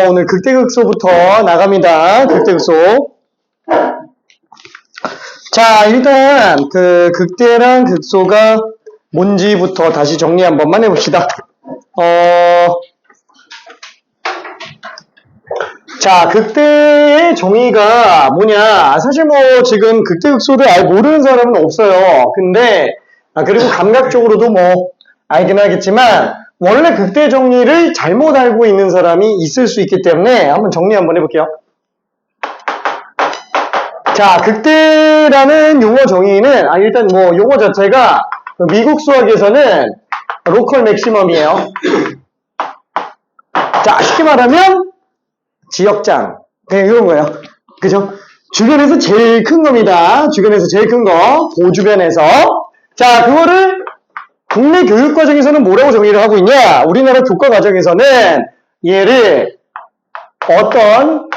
오늘 극대극소부터 나갑니다. 극대극소. 자, 일단 그 극대랑 극소가 뭔지부터 다시 정리 한 번만 해봅시다. 자, 극대의 정의가 뭐냐? 사실 뭐 지금 극대극소를 아예 모르는 사람은 없어요. 근데 그리고 감각적으로도 뭐 알긴 하겠지만 원래 극대 정의를 잘못 알고 있는 사람이 있을 수 있기 때문에 한번 정리 한번 해볼게요. 자, 극대라는 용어 정의는 일단 뭐 용어 자체가 미국 수학에서는 로컬 맥시멈이에요. 자, 쉽게 말하면 지역장. 그냥 이런 거예요. 그죠? 주변에서 제일 큰 겁니다. 주변에서 제일 큰 거. 그 주변에서. 자, 그거를 국내 교육과정에서는 뭐라고 정의를 하고 있냐? 우리나라 교과과정에서는 얘를 어떤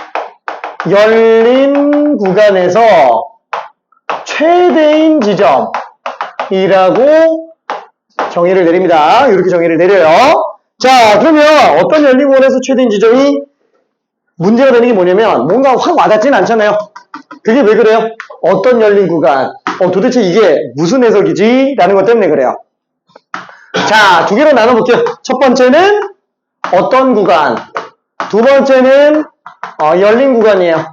열린 구간에서 최대인 지점이라고 정의를 내립니다. 이렇게 정의를 내려요. 자, 그러면 어떤 열린 구간에서 최대인 지점이 문제가 되는 게 뭐냐면 뭔가 확 와닿진 않잖아요. 그게 왜 그래요? 어떤 열린 구간. 도대체 이게 무슨 해석이지? 라는 것 때문에 그래요. 자, 두 개로 나눠볼게요. 첫 번째는 어떤 구간. 두 번째는 열린 구간이에요.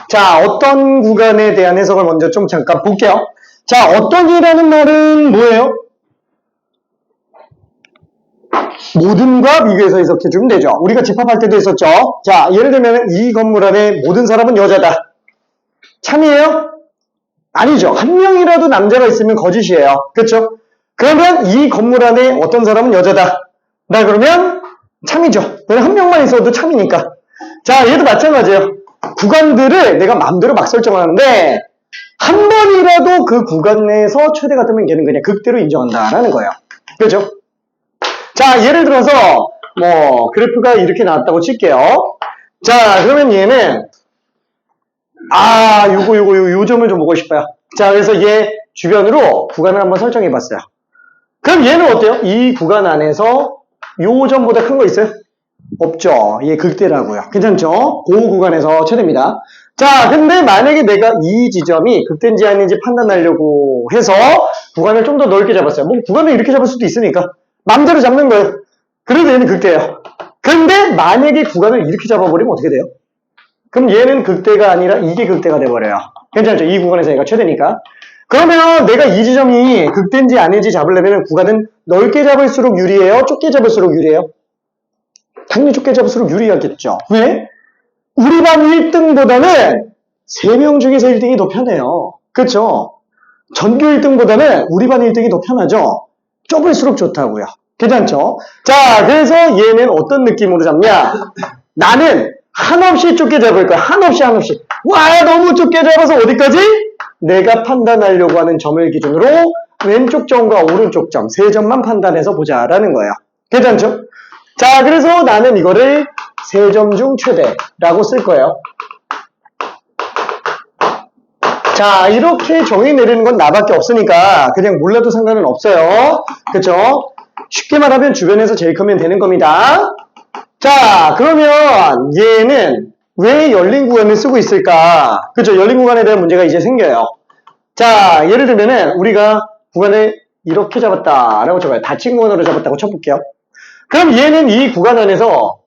자, 어떤 구간에 대한 해석을 먼저 좀 잠깐 볼게요. 자, 어떤이라는 말은 뭐예요? 모든과 비교해서 해석해주면 되죠. 우리가 집합할 때도 했었죠. 자, 예를 들면 이 건물 안에 모든 사람은 여자다. 참이에요? 아니죠. 한 명이라도 남자가 있으면 거짓이에요. 그렇죠? 그러면 이 건물 안에 어떤 사람은 여자다. 나 그러면 참이죠. 왜냐면 한 명만 있어도 참이니까. 자, 얘도 마찬가지예요. 구간들을 내가 마음대로 막 설정하는데 한 번이라도 그 구간 내에서 최대가 되면 걔는 그냥 극대로 인정한다라는 거예요. 그렇죠? 자, 예를 들어서 뭐 그래프가 이렇게 나왔다고 칠게요. 자, 그러면 얘는 요 점을 좀 보고 싶어요. 자, 그래서 얘 주변으로 구간을 한번 설정해 봤어요. 그럼 얘는 어때요? 이 구간 안에서 요 점보다 큰 거 있어요? 없죠. 얘 극대라고요. 괜찮죠? 그 구간에서 최대입니다. 자, 근데 만약에 내가 이 지점이 극대인지 아닌지 판단하려고 해서 구간을 좀 더 넓게 잡았어요. 뭐 구간을 이렇게 잡을 수도 있으니까 마음대로 잡는 거예요. 그래도 얘는 극대예요. 근데 만약에 구간을 이렇게 잡아버리면 어떻게 돼요? 그럼 얘는 극대가 아니라 이게 극대가 돼버려요. 괜찮죠? 이 구간에서 얘가 최대니까. 그러면 내가 이 지점이 극대인지 아닌지 잡으려면 구간은 넓게 잡을수록 유리해요? 좁게 잡을수록 유리해요? 당연히 좁게 잡을수록 유리하겠죠. 왜? 우리 반 1등보다는 3명 중에서 1등이 더 편해요. 그렇죠? 전교 1등보다는 우리 반 1등이 더 편하죠? 좁을수록 좋다고요. 괜찮죠? 자, 그래서 얘는 어떤 느낌으로 잡냐? 나는 한없이 좁게 잡을 거야. 한없이. 와, 너무 좁게 잡아서 어디까지? 내가 판단하려고 하는 점을 기준으로 왼쪽 점과 오른쪽 점, 3점만 판단해서 보자라는 거예요. 괜찮죠? 자, 그래서 나는 이거를 3점 중 최대라고 쓸 거예요. 자, 이렇게 정의 내리는 건 나밖에 없으니까 그냥 몰라도 상관은 없어요. 그쵸? 쉽게 말하면 주변에서 제일 크면 되는 겁니다. 자, 그러면 얘는 왜 열린 구간을 쓰고 있을까? 그쵸? 열린 구간에 대한 문제가 이제 생겨요. 자, 예를 들면은 우리가 구간을 이렇게 잡았다라고 쳐봐요. 닫힌 구간으로 잡았다고 쳐볼게요. 그럼 얘는 이 구간 안에서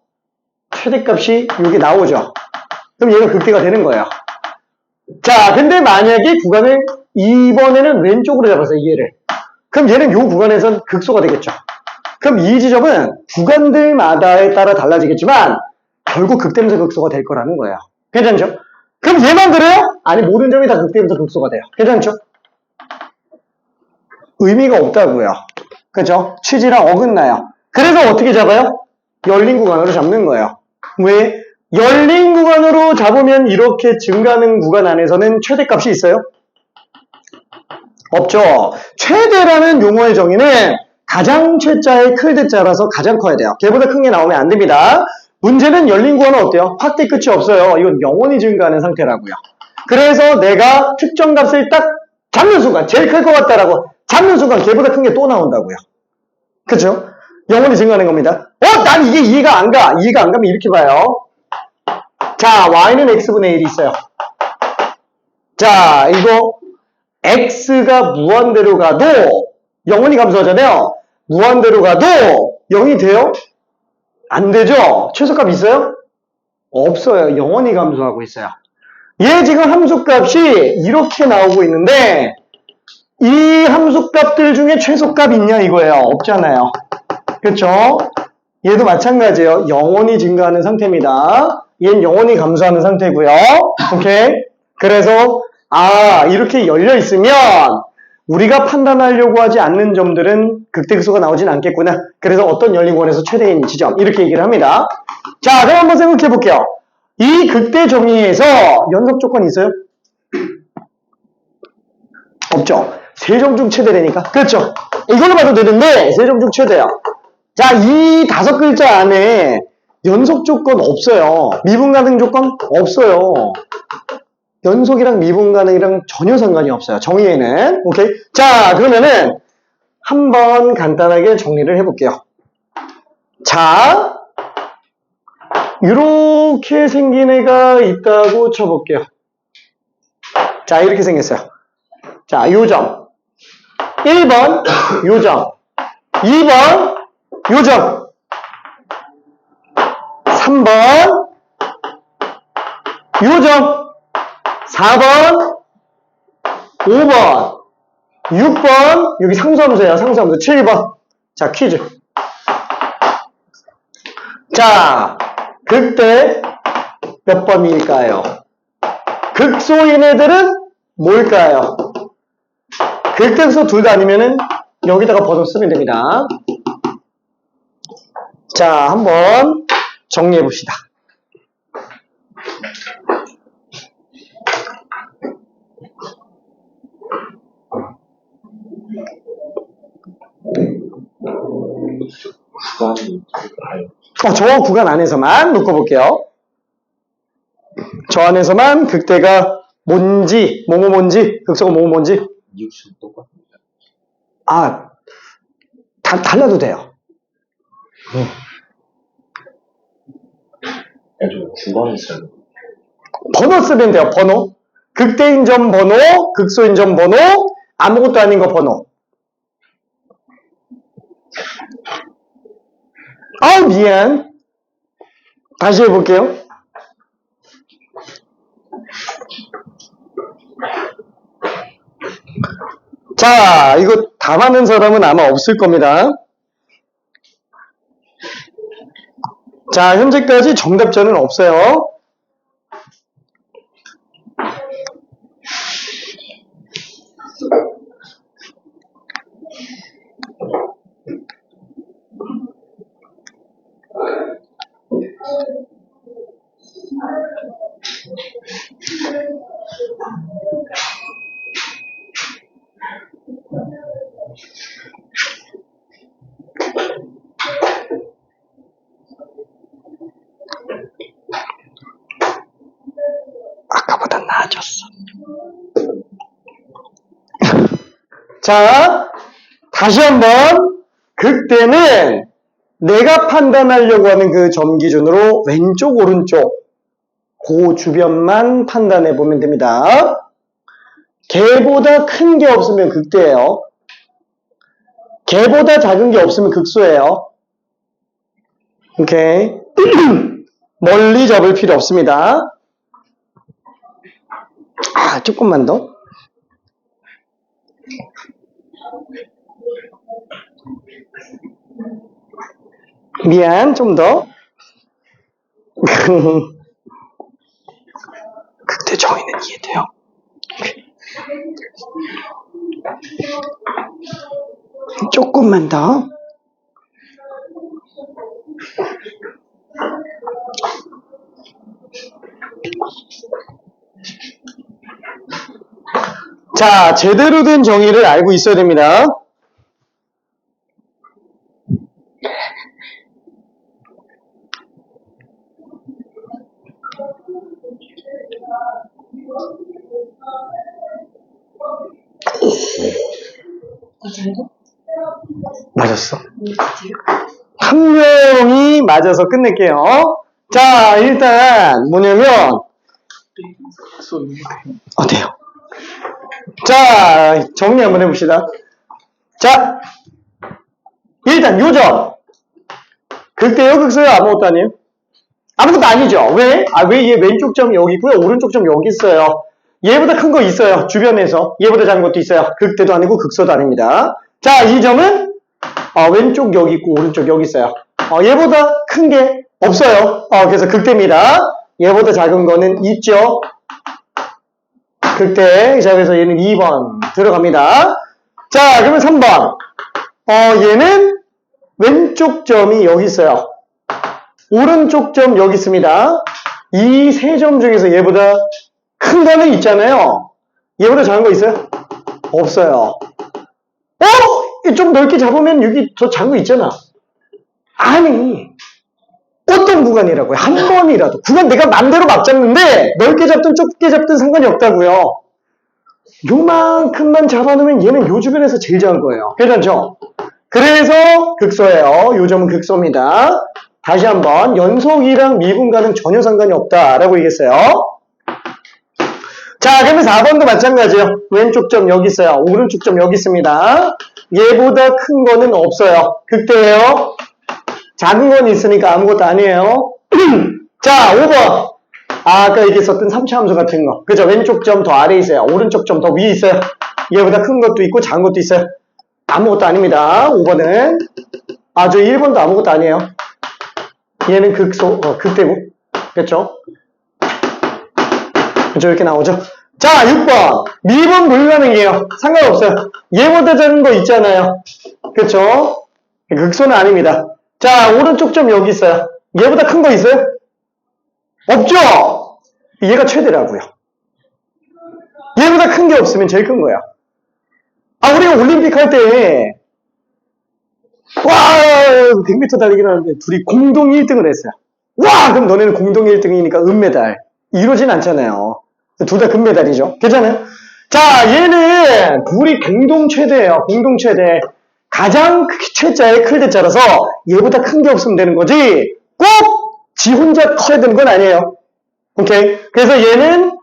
최대값이 여기 나오죠. 그럼 얘가 극대가 되는 거예요. 자, 근데 만약에 구간을 이번에는 왼쪽으로 잡았어요, 얘를. 그럼 얘는 이 구간에선 극소가 되겠죠. 그럼 이 지점은 구간들마다에 따라 달라지겠지만 결국 극대면서 극소가 될 거라는 거예요. 괜찮죠? 그럼 얘만 그래요? 아니, 모든 점이 다 극대면서 극소가 돼요. 괜찮죠? 의미가 없다고요. 그죠? 취지랑 어긋나요. 그래서 어떻게 잡아요? 열린 구간으로 잡는 거예요. 왜? 열린 구간으로 잡으면 이렇게 증가하는 구간 안에서는 최대값이 있어요? 없죠. 최대라는 용어의 정의는 가장 최자의 클 대자라서 가장 커야 돼요. 걔보다 큰 게 나오면 안 됩니다. 문제는 열린 구간은 어때요? 확대 끝이 없어요. 이건 영원히 증가하는 상태라고요. 그래서 내가 특정 값을 딱 잡는 순간, 제일 클 것 같다라고 잡는 순간 걔보다 큰 게 또 나온다고요. 그죠? 영원히 증가하는 겁니다. 난 이게 이해가 안 가. 이해가 안 가면 이렇게 봐요. 자, y는 x분의 1이 있어요. 자, 이거 x가 무한대로 가도 영원히 감소하잖아요. 무한대로 가도 0이 돼요? 안 되죠? 최소값 있어요? 없어요. 영원히 감소하고 있어요. 얘 지금 함수값이 이렇게 나오고 있는데 이 함수값들 중에 최소값 있냐 이거예요. 없잖아요. 그렇죠? 얘도 마찬가지예요. 영원히 증가하는 상태입니다. 얘는 영원히 감소하는 상태고요. 오케이? 그래서 이렇게 열려 있으면 우리가 판단하려고 하지 않는 점들은 극대극소가 나오진 않겠구나. 그래서 어떤 열린 권에서 최대인 지점 이렇게 얘기를 합니다. 자, 그럼 한번 생각해 볼게요. 이 극대 정의에서 연속 조건이 있어요? 없죠. 세종 중 최대라니까. 그렇죠. 이걸로 봐도 되는데 세종 중 최대야. 자, 이 5글자 안에 연속 조건 없어요. 미분 가능 조건 없어요. 연속이랑 미분 가능이랑 전혀 상관이 없어요. 정의에는. 오케이? 자, 그러면은 한번 간단하게 정리를 해볼게요. 자, 이렇게 생긴 애가 있다고 쳐볼게요. 자, 이렇게 생겼어요. 자, 요점 1번 요점 2번 요점 3번 요점 4번 5번 6번 여기 상수함수예요. 상수함수 7번. 자, 퀴즈. 자, 극대 몇 번일까요? 극소인 애들은 뭘까요? 극대극소 둘 다 아니면은 여기다가 번호 쓰면 됩니다. 자, 한번 정리해 봅시다. 저 구간 안에서만 놓고 볼게요. 저 안에서만 극대가 뭔지, 뭔지, 극소가 뭔지. 이웃은 똑같습니다. 달라도 돼요. 좀 주번을 쓰는. 번호 쓰면 돼요, 번호. 극대인 점 번호, 극소인 점 번호, 아무것도 아닌 거 번호. 미안. 다시 해볼게요. 자, 이거 답하는 사람은 아마 없을 겁니다. 자, 현재까지 정답자는 없어요. 아까보단 나아졌어. 자, 다시 한번 극대는 내가 판단하려고 하는 그 점 기준으로 왼쪽 오른쪽 그 주변만 판단해 보면 됩니다. 개보다 큰 게 없으면 극대예요. 개보다 작은 게 없으면 극소예요. 오케이. 멀리 접을 필요 없습니다. 조금만 더. 미안, 좀 더. 극대 정의는 이해돼요. 조금만 더. 자, 제대로 된 정의를 알고 있어야 됩니다. 이 정도? 맞았어. 한 명이 맞아서 끝낼게요. 자, 일단 뭐냐면 어때요? 자, 정리 한번 해봅시다. 자, 일단 요점. 극대요, 극소요, 아무것도 아니에요? 아무것도 아니죠. 왜? 왜 얘 왼쪽 점이 여기 있고요, 오른쪽 점 여기 있어요. 얘보다 큰 거 있어요, 주변에서. 얘보다 작은 것도 있어요. 극대도 아니고 극소도 아닙니다. 자, 이 점은 왼쪽 여기 있고 오른쪽 여기 있어요. 얘보다 큰 게 없어요. 그래서 극대입니다. 얘보다 작은 거는 있죠. 극대. 자, 그래서 얘는 2번 들어갑니다. 자, 그러면 3번. 얘는 왼쪽 점이 여기 있어요. 오른쪽 점 여기 있습니다. 이 세 점 중에서 얘보다 큰 거는 있잖아요. 얘보다 작은 거 있어요? 없어요. 좀 넓게 잡으면 여기 더 작은 거 있잖아. 아니, 어떤 구간이라고요? 한 번이라도. 구간 내가 맘대로 막 잡는데 넓게 잡든 좁게 잡든 상관이 없다고요. 요만큼만 잡아놓으면 얘는 요 주변에서 제일 작은 거예요. 괜찮죠? 그래서 극소예요. 요 점은 극소입니다. 다시 한번 연속이랑 미분과는 전혀 상관이 없다라고 얘기했어요. 자, 그러면 4번도 마찬가지예요. 왼쪽 점 여기 있어요. 오른쪽 점 여기 있습니다. 얘보다 큰 거는 없어요. 극대예요. 작은 건 있으니까 아무것도 아니에요. 자, 5번. 아까 얘기했었던 3차 함수 같은 거. 그죠? 왼쪽 점 더 아래에 있어요. 오른쪽 점 더 위에 있어요. 얘보다 큰 것도 있고 작은 것도 있어요. 아무것도 아닙니다. 5번은. 저 1번도 아무것도 아니에요. 얘는 극대고. 그렇죠? 그죠? 이렇게 나오죠? 자, 6번. 미분 불가능이에요. 상관없어요. 얘보다 작은 거 있잖아요. 그렇죠? 극소는 아닙니다. 자, 오른쪽 점 여기 있어요. 얘보다 큰 거 있어요? 없죠? 얘가 최대라고요. 얘보다 큰 게 없으면 제일 큰 거야. 우리가 올림픽 할 때, 100m 달리기를 하는데 둘이 공동 1등을 했어요. 그럼 너네는 공동 1등이니까 은메달. 이러진 않잖아요. 둘 다 금메달이죠. 괜찮아요? 자, 얘는 둘이 공동 최대예요. 공동 최대. 가장 최자에 클 대자라서 얘보다 큰 게 없으면 되는 거지 꼭 지 혼자 커야 되는 건 아니에요. 오케이? 그래서 얘는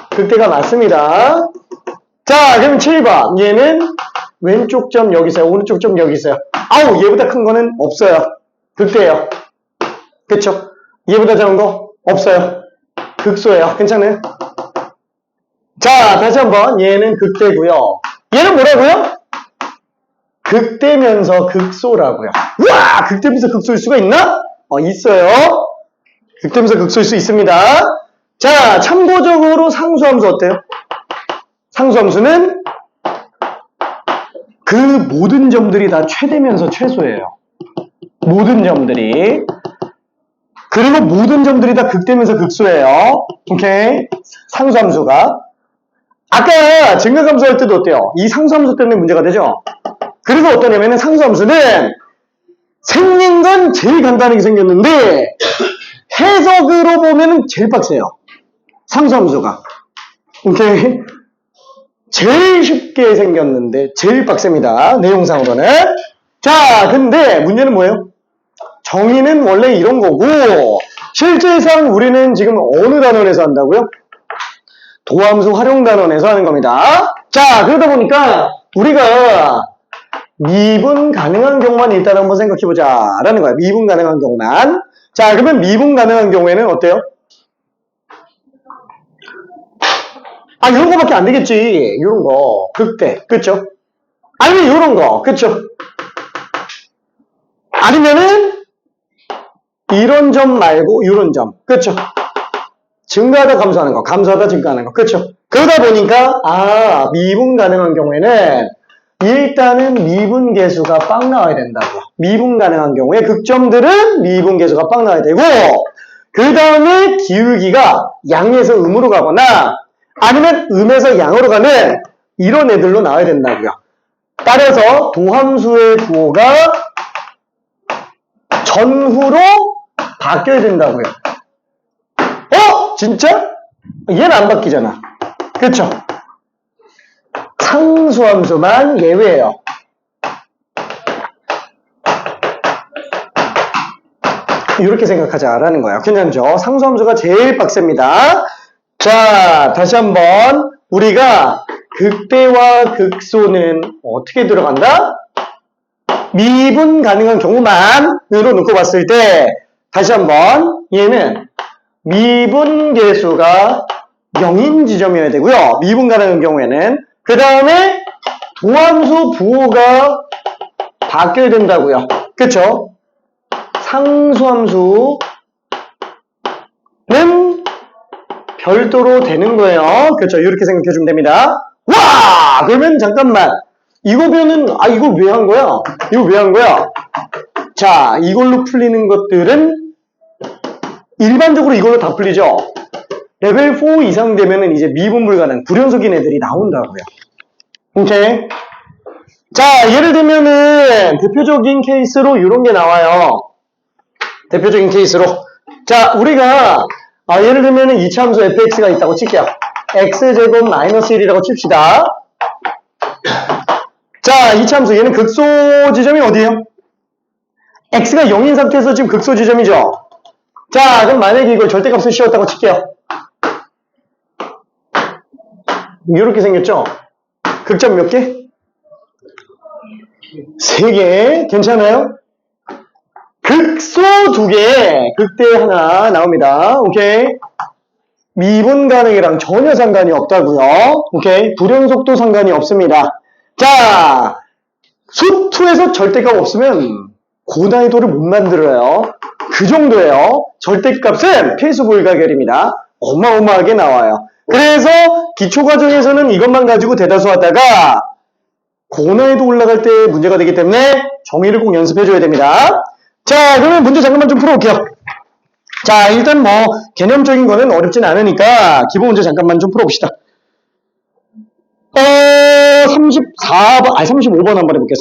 극대가 맞습니다. 자, 그럼 7번. 얘는 왼쪽 점 여기 있어요. 오른쪽 점 여기 있어요. 얘보다 큰 거는 없어요. 극대예요. 그쵸? 얘보다 작은 거 없어요. 극소예요. 괜찮아요? 자, 다시 한번. 얘는 극대고요. 얘는 뭐라고요? 극대면서 극소라고요. 극대면서 극소일 수가 있나? 있어요. 극대면서 극소일 수 있습니다. 자, 참고적으로 상수함수 어때요? 상수함수는 그 모든 점들이 다 최대면서 최소예요. 모든 점들이. 그리고 모든 점들이 다 극대면서 극소예요. 오케이? 상수함수가. 아까 증가함수 할 때도 어때요? 이 상수함수 때문에 문제가 되죠? 그래서 어떠냐면은 상수함수는 생긴 건 제일 간단하게 생겼는데 해석으로 보면은 제일 빡세요. 상수함수가. 오케이? 제일 쉽게 생겼는데 제일 빡셉니다. 내용상으로는. 자, 근데 문제는 뭐예요? 정의는 원래 이런 거고 실제상 우리는 지금 어느 단원에서 한다고요? 도함수 활용 단원에서 하는 겁니다. 자, 그러다 보니까 우리가 미분 가능한 경우만 일단 한번 생각해보자 라는 거야. 미분 가능한 경우만. 자, 그러면 미분 가능한 경우에는 어때요? 이런 거밖에 안 되겠지. 이런 거. 극대. 그쵸? 아니면 이런 거. 그쵸? 아니면은 이런 점 말고 이런 점. 그쵸? 증가하다 감소하는 거. 감소하다 증가하는 거. 그쵸? 그러다 보니까 미분 가능한 경우에는 일단은 미분 계수가 빵 나와야 된다고. 미분 가능한 경우에 극점들은 미분 계수가 빵 나와야 되고 그 다음에 기울기가 양에서 음으로 가거나 아니면 음에서 양으로 가는 이런 애들로 나와야 된다고요. 따라서 도함수의 부호가 전후로 바뀌어야 된다고요. 진짜? 얘는 안 바뀌잖아. 그쵸? 상수함수만 예외예요. 이렇게 생각하자라는 거예요. 괜찮죠? 상수함수가 제일 빡셉니다. 자, 다시 한번 우리가 극대와 극소는 어떻게 들어간다? 미분 가능한 경우만으로 놓고 봤을 때 다시 한번 얘는 미분 계수가 0인 지점이어야 되고요. 미분 가능한 경우에는 그 다음에 도함수 부호가 바뀌어야 된다고요. 그쵸? 상수함수는 별도로 되는 거예요. 그렇죠? 이렇게 생각해 주면 됩니다. 와! 그러면 잠깐만. 이거 이걸 왜 한 거야? 이거 왜 한 거야? 자, 이걸로 풀리는 것들은 일반적으로 이걸로 다 풀리죠? 레벨 4 이상 되면은 이제 미분 불가능, 불연속인 애들이 나온다고요. 오케이? 자, 예를 들면은 대표적인 케이스로 이런 게 나와요. 대표적인 케이스로. 자, 우리가 예를 들면은 이차함수 fx가 있다고 칠게요. x제곱 마이너스 1이라고 칩시다. 자, 이차함수 얘는 극소 지점이 어디예요? x가 0인 상태에서 지금 극소 지점이죠. 자, 그럼 만약에 이걸 절대값을 씌웠다고 칠게요. 이렇게 생겼죠? 극점 몇 개? 3개. 괜찮아요? 극소 2개, 극대 하나 나옵니다. 오케이? 미분 가능이랑 전혀 상관이 없다고요. 오케이? 불연속도 상관이 없습니다. 자, 수2에서 절대값 없으면 고난이도를 못 만들어요. 그 정도예요. 절대값은 필수 불가결입니다. 어마어마하게 나와요. 그래서 기초과정에서는 이것만 가지고 대다수 하다가 고난이도 올라갈 때 문제가 되기 때문에 정의를 꼭 연습해줘야 됩니다. 자, 그러면 문제 잠깐만 좀 풀어볼게요. 자, 일단 뭐 개념적인 거는 어렵진 않으니까 기본 문제 잠깐만 좀 풀어봅시다. 35번 한번 해볼게요.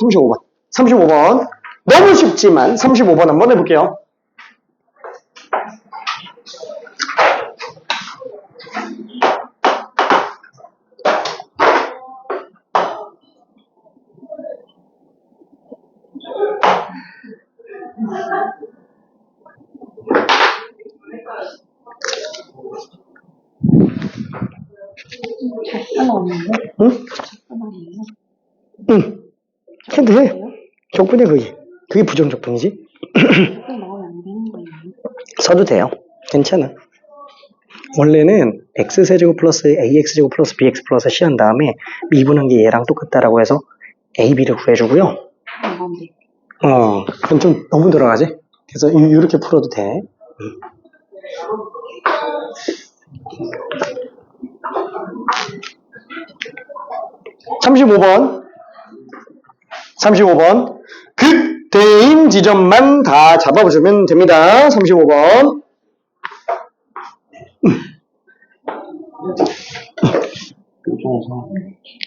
35번. 너무 쉽지만 35번 한번 해볼게요. 응? 응. 해도 돼. 적분이야, 그게. 그게 부정적분이지. 써도 돼요. 괜찮아. 원래는 x세제곱 플러스 ax제곱 플러스 bx 플러스 c 한 다음에 미분한 게 얘랑 똑같다라고 해서 a, b를 구해주고요. 그럼 좀 너무 들어가지? 그래서 이렇게 풀어도 돼. 35번. 극대인 지점만 다 잡아주면 됩니다. 35번.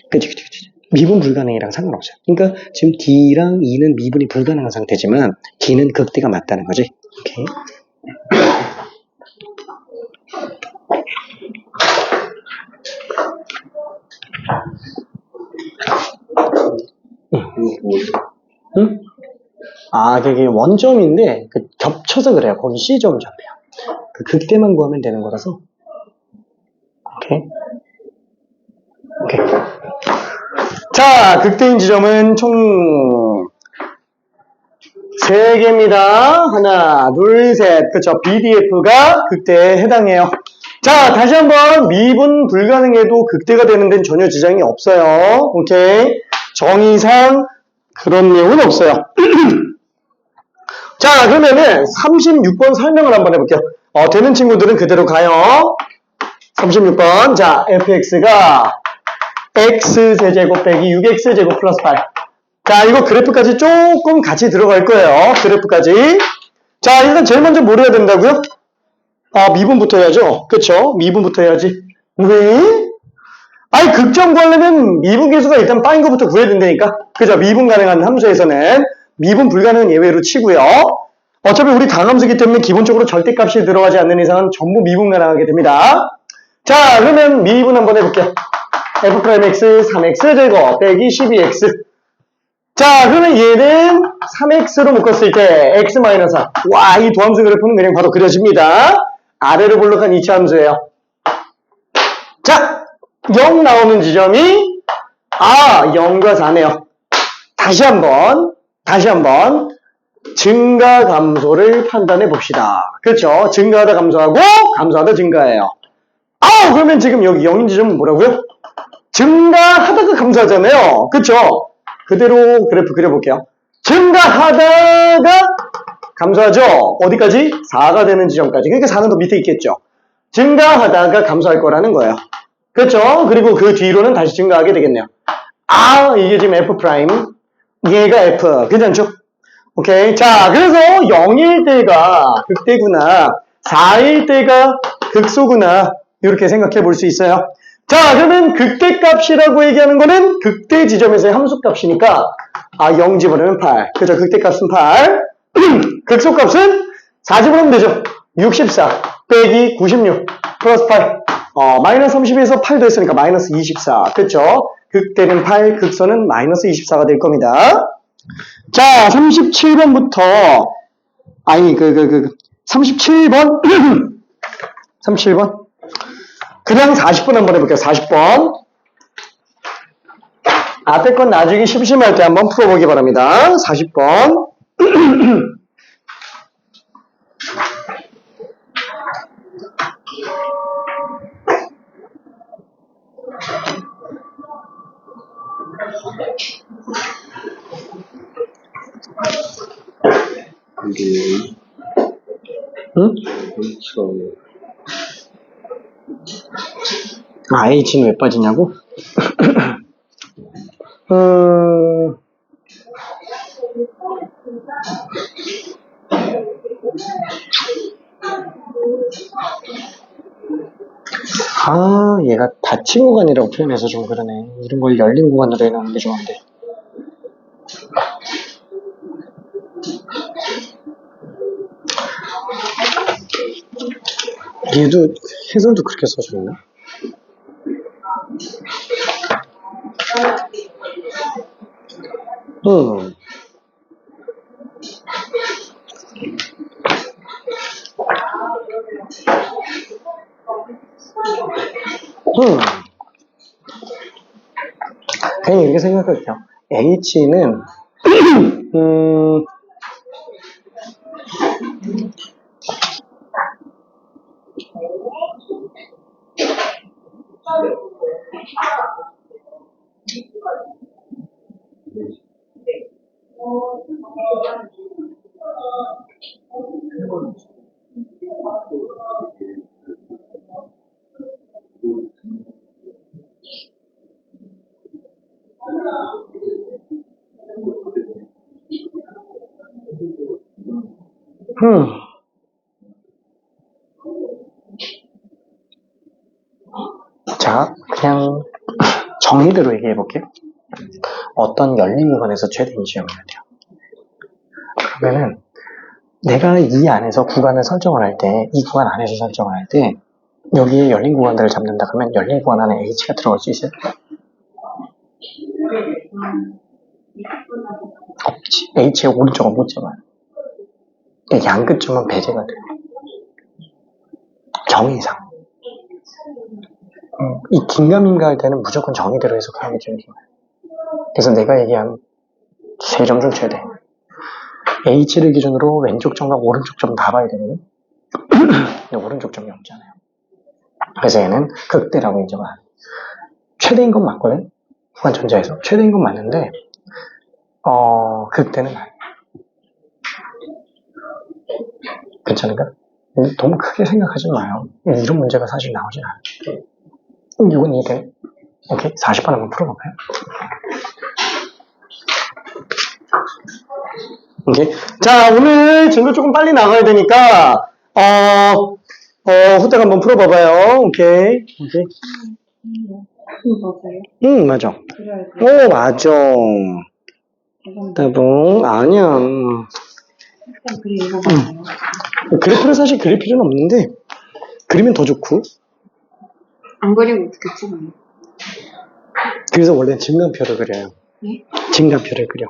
그치. 미분 불가능이랑 상관없어요. 그러니까 지금 D랑 E는 미분이 불가능한 상태지만 D는 극대가 맞다는 거지. 오케이. 응? 그게 원점인데 겹쳐서 그래요. 거기 C점 잡혀요. 그 극대만 구하면 되는 거라서. 오케이. 자, 극대인 지점은 총 3개입니다. 하나, 둘, 셋. 그쵸. BDF가 극대에 해당해요. 자, 다시 한번 미분 불가능해도 극대가 되는 데는 전혀 지장이 없어요. 오케이. 정의상 그런 내용은 없어요. 자, 그러면은 36번 설명을 한번 해볼게요. 되는 친구들은 그대로 가요. 36번. 자, fx가 x세제곱 빼기 6x제곱 플러스 8. 자, 이거 그래프까지 조금 같이 들어갈 거예요. 그래프까지. 자, 일단 제일 먼저 뭘 해야 된다고요? 미분부터 해야죠. 그쵸? 미분부터 해야지. 왜? 극점 구하려면 미분 계수가 일단 빠인 것부터 구해야 된다니까. 그죠? 미분 가능한 함수에서는 미분 불가능은 예외로 치고요. 어차피 우리 다함수이기 때문에 기본적으로 절대값이 들어가지 않는 이상은 전부 미분 가능하게 됩니다. 자, 그러면 미분 한번 해볼게요. f'x 3x제곱 빼기 12x. 자, 그러면 얘는 3x로 묶었을 때 x 마이너스 4. 와, 이 도함수 그래프는 그냥 바로 그려집니다. 아래로 볼록한 이치 함수예요. 자, 0 나오는 지점이 0과 4네요. 다시 한번 증가 감소를 판단해 봅시다. 그렇죠? 증가하다 감소하고 감소하다 증가해요. 그러면 지금 여기 0인 지점은 뭐라고요? 증가하다가 감소하잖아요. 그렇죠? 그대로 그래프 그려볼게요. 증가하다가 감소하죠? 어디까지? 4가 되는 지점까지. 그러니까 4는 더 밑에 있겠죠. 증가하다가 감소할 거라는 거예요. 그렇죠? 그리고 그 뒤로는 다시 증가하게 되겠네요. 이게 지금 F 프라임. 얘가 F. 괜찮죠? 오케이. 자, 그래서 0일 때가 극대구나. 4일 때가 극소구나. 이렇게 생각해 볼 수 있어요. 자, 그러면 극대값이라고 얘기하는 거는 극대 지점에서의 함수값이니까 0 집어넣으면 8. 그죠? 극대값은 8. 극소값은 4 집어넣으면 되죠. 64 빼기 96 플러스 8. 마이너스 32에서 8 됐으니까 마이너스 24. 그쵸? 극대는 8, 극소는 마이너스 24가 될 겁니다. 자, 37번부터 37번 37번 그냥 40번 한번 해볼게요. 40번 앞에 건 나중에 심심할 때 한번 풀어보기 바랍니다. 40번 이게 응? 그렇죠. H는 왜 빠지냐고? 얘가 닫힌 구간이라고 표현해서 좀 그러네. 이런 걸 열린 구간으로 해놓는 게 좋은데. 얘도 해설도 그렇게 써줬나? 그냥 이렇게 생각할게요. H는 자, 그냥 정의대로 얘기해 볼게요. 어떤 열린 구간에서 최대인 지점이어야 돼요. 그러면은 내가 이 안에서 구간을 설정을 할 때, 이 구간 안에서 설정을 할 때 여기에 열린 구간들을 잡는다 그러면 열린 구간 안에 H가 들어갈 수 있어요? 없지. H의 오른쪽은 못 잡아요. 양 끝점은 배제가 돼요. 정의상. 이 긴가민가 할 때는 무조건 정의대로 해석하는 게 제일 좋아요. 그래서 내가 얘기한 세 점 중 최대. H를 기준으로 왼쪽 점과 오른쪽 점 다 봐야 되거든. 근데 오른쪽 점이 없잖아요. 그래서 얘는 극대라고 인정을 안 해요. 최대인 건 맞거든. 후간 전자에서 최대인 건 맞는데 극대는 아니에요. 괜찮은가? 너무 크게 생각하지 마요. 이런 문제가 사실 나오진 않아요. 이건 이게 오케이? 40번 한번 풀어볼까요? 오케이. 자, 오늘 증거 조금 빨리 나가야 되니까 후딱 한번 풀어봐봐요. 오케이. 응, 맞아. 오, 맞아. 답은 아니야. 그래프는 사실 그릴 필요는 없는데 그리면 더 좋고. 안 그리고 어떻게 찍어요? 그래서 원래 증간표를 그려요. 네? 증간표를 그려.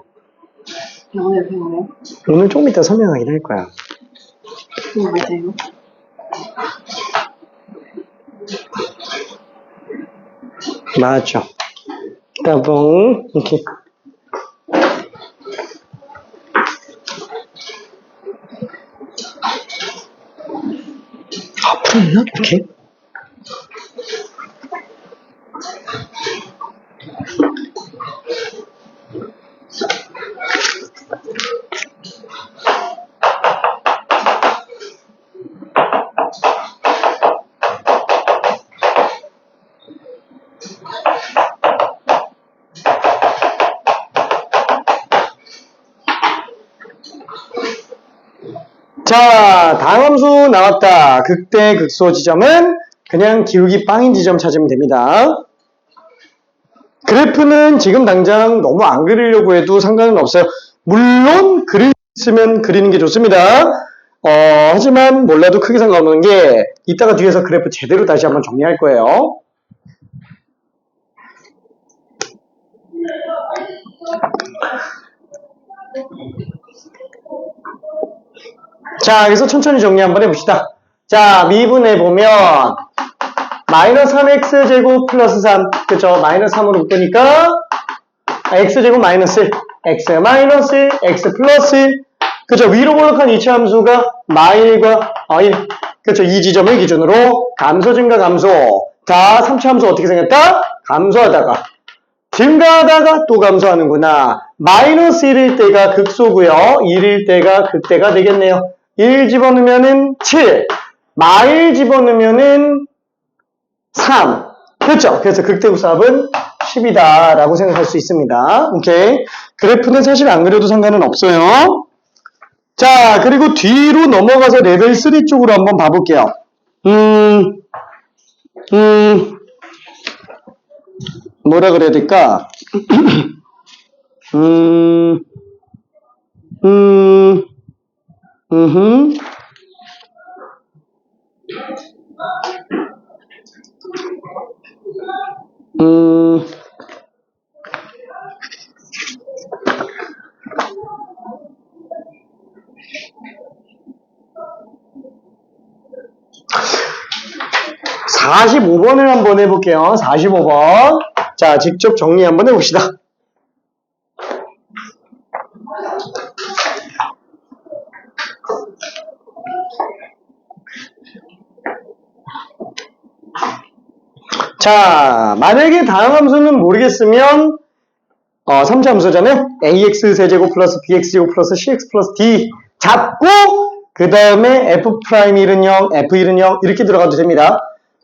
오늘 배워요? 오늘 조금 이따 설명하긴 할 거야. 그거 맞아요? 맞죠. 따봉. 이렇게. 아, 풀었나? 이렇게. 자, 다함수 나왔다. 극대 극소 지점은 그냥 기울기 빵인 지점 찾으면 됩니다. 그래프는 지금 당장 너무 안 그리려고 해도 상관은 없어요. 물론 그릴 수 있으면 그리는 게 좋습니다. 하지만 몰라도 크게 상관없는 게 이따가 뒤에서 그래프 제대로 다시 한번 정리할 거예요. 자, 그래서 천천히 정리 한번 해봅시다. 자, 미분해 보면 마이너스 3x제곱 플러스 3, 그쵸? 마이너스 3으로 묶으니까 x제곱 마이너스 1, x 마이너스 1, x 플러스 1, 그쵸? 위로 볼록한 이차 함수가 마일과 1, 그쵸? 이 지점을 기준으로 감소 증가 감소. 자, 3차 함수 어떻게 생겼다? 감소하다가 증가하다가 또 감소하는구나. 마이너스 1일 때가 극소고요. 1일 때가 극대가 되겠네요. 1 집어넣으면은 7, 마일 집어넣으면은 3. 그렇죠? 그래서 극대국사합은 10이다 라고 생각할 수 있습니다. 오케이. 그래프는 사실 안 그려도 상관은 없어요. 자, 그리고 뒤로 넘어가서 레벨 3 쪽으로 한번 봐볼게요. 뭐라 그래야 될까? 음흠. 45번을 한번 해볼게요. 45번. 자, 직접 정리 한번 해봅시다. 자, 만약에 다음 함수는 모르겠으면 3차 함수잖아요. ax 세제곱 플러스 bx제곱 플러스 cx 플러스 d 잡고 그 다음에 f'1은 0, f1은 0 이렇게 들어가도 됩니다.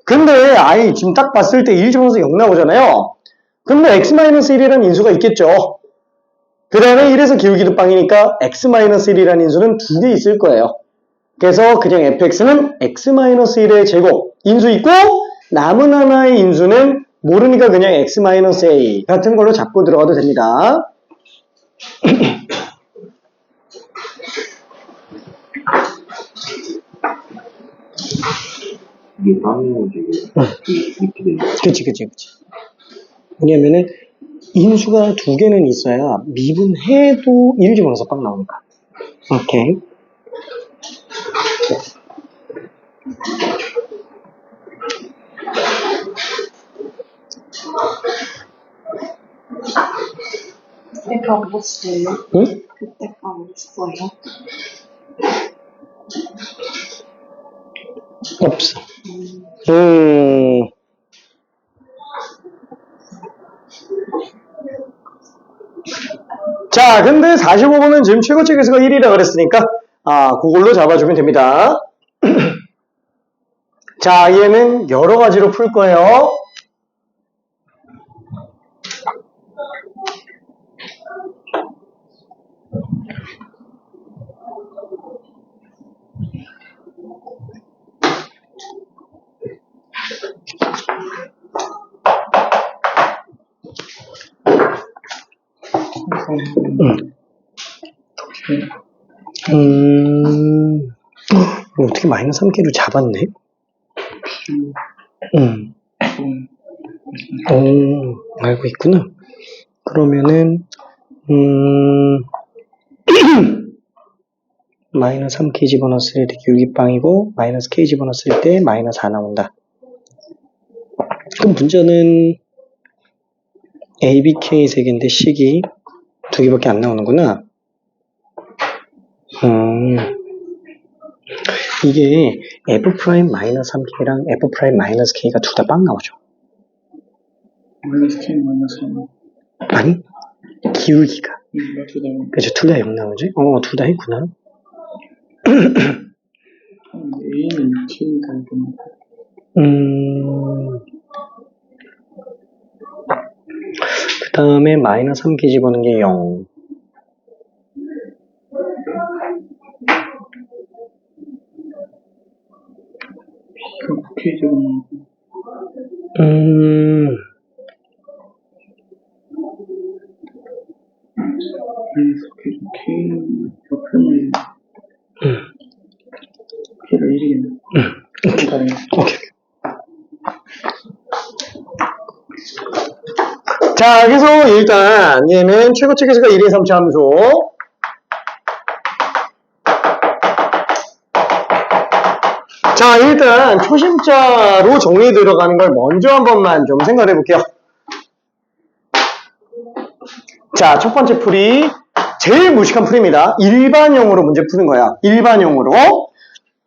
근데 지금 딱 봤을 때 1 집어넣어서 0 나오잖아요. 근데 x-1이라는 인수가 있겠죠. 그 다음에 1에서 기울기도 빵이니까 x-1이라는 인수는 2개 있을 거예요. 그래서 그냥 fx는 x-1의 제곱 인수 있고 남은 하나의 인수는 모르니까 그냥 x-a 같은 걸로 잡고 들어가도 됩니다. 이게 화면이 이렇게 돼. 그치. 왜냐면은 인수가 2개는 있어야 미분해도 1 집어넣어서 빵 나오니까. 오케이. 그때가 뭐였어요? 응? 그때가 뭐였어요? 없어. 자, 근데 45번은 지금 최고치 계수가 1이라 그랬으니까, 그걸로 잡아주면 됩니다. 자, 얘는 여러 가지로 풀 거예요. 어떻게 마이너스 3개를 잡았네? 알고 있구나. 그러면은, 마이너스 3k 집어넣었을 때 여기 빵이고 마이너스 k 집어넣었을 때 마이너스 4 나온다. 그럼 문제는 a, b, k 3개인데 식이 2개밖에 안 나오는구나. 이게 f 프라임 마이너스 3k랑 f 프라임 마이너스 k가 둘 다 빵 나오죠. 마이너스 K 마이너스 1. 아니 기울기가 둘 다. 그죠, 둘 다 0 나오지? 둘 다 있구나. A는 K니까 좀. 그 다음에 마이너스 3k 집어넣는 게 0. 그럼 K 제곱은 마이너스 K 옆에는 K가 1이겠네. 오케이. 자, 그래서 일단 얘는 최고치계수가 1, 2, 3차 함수. 자, 일단 초심자로 정리 들어가는 걸 먼저 한 번만 좀 생각해 볼게요. 자, 첫 번째 풀이 제일 무식한 풀입니다. 일반형으로 문제 푸는 거야. 일반형으로.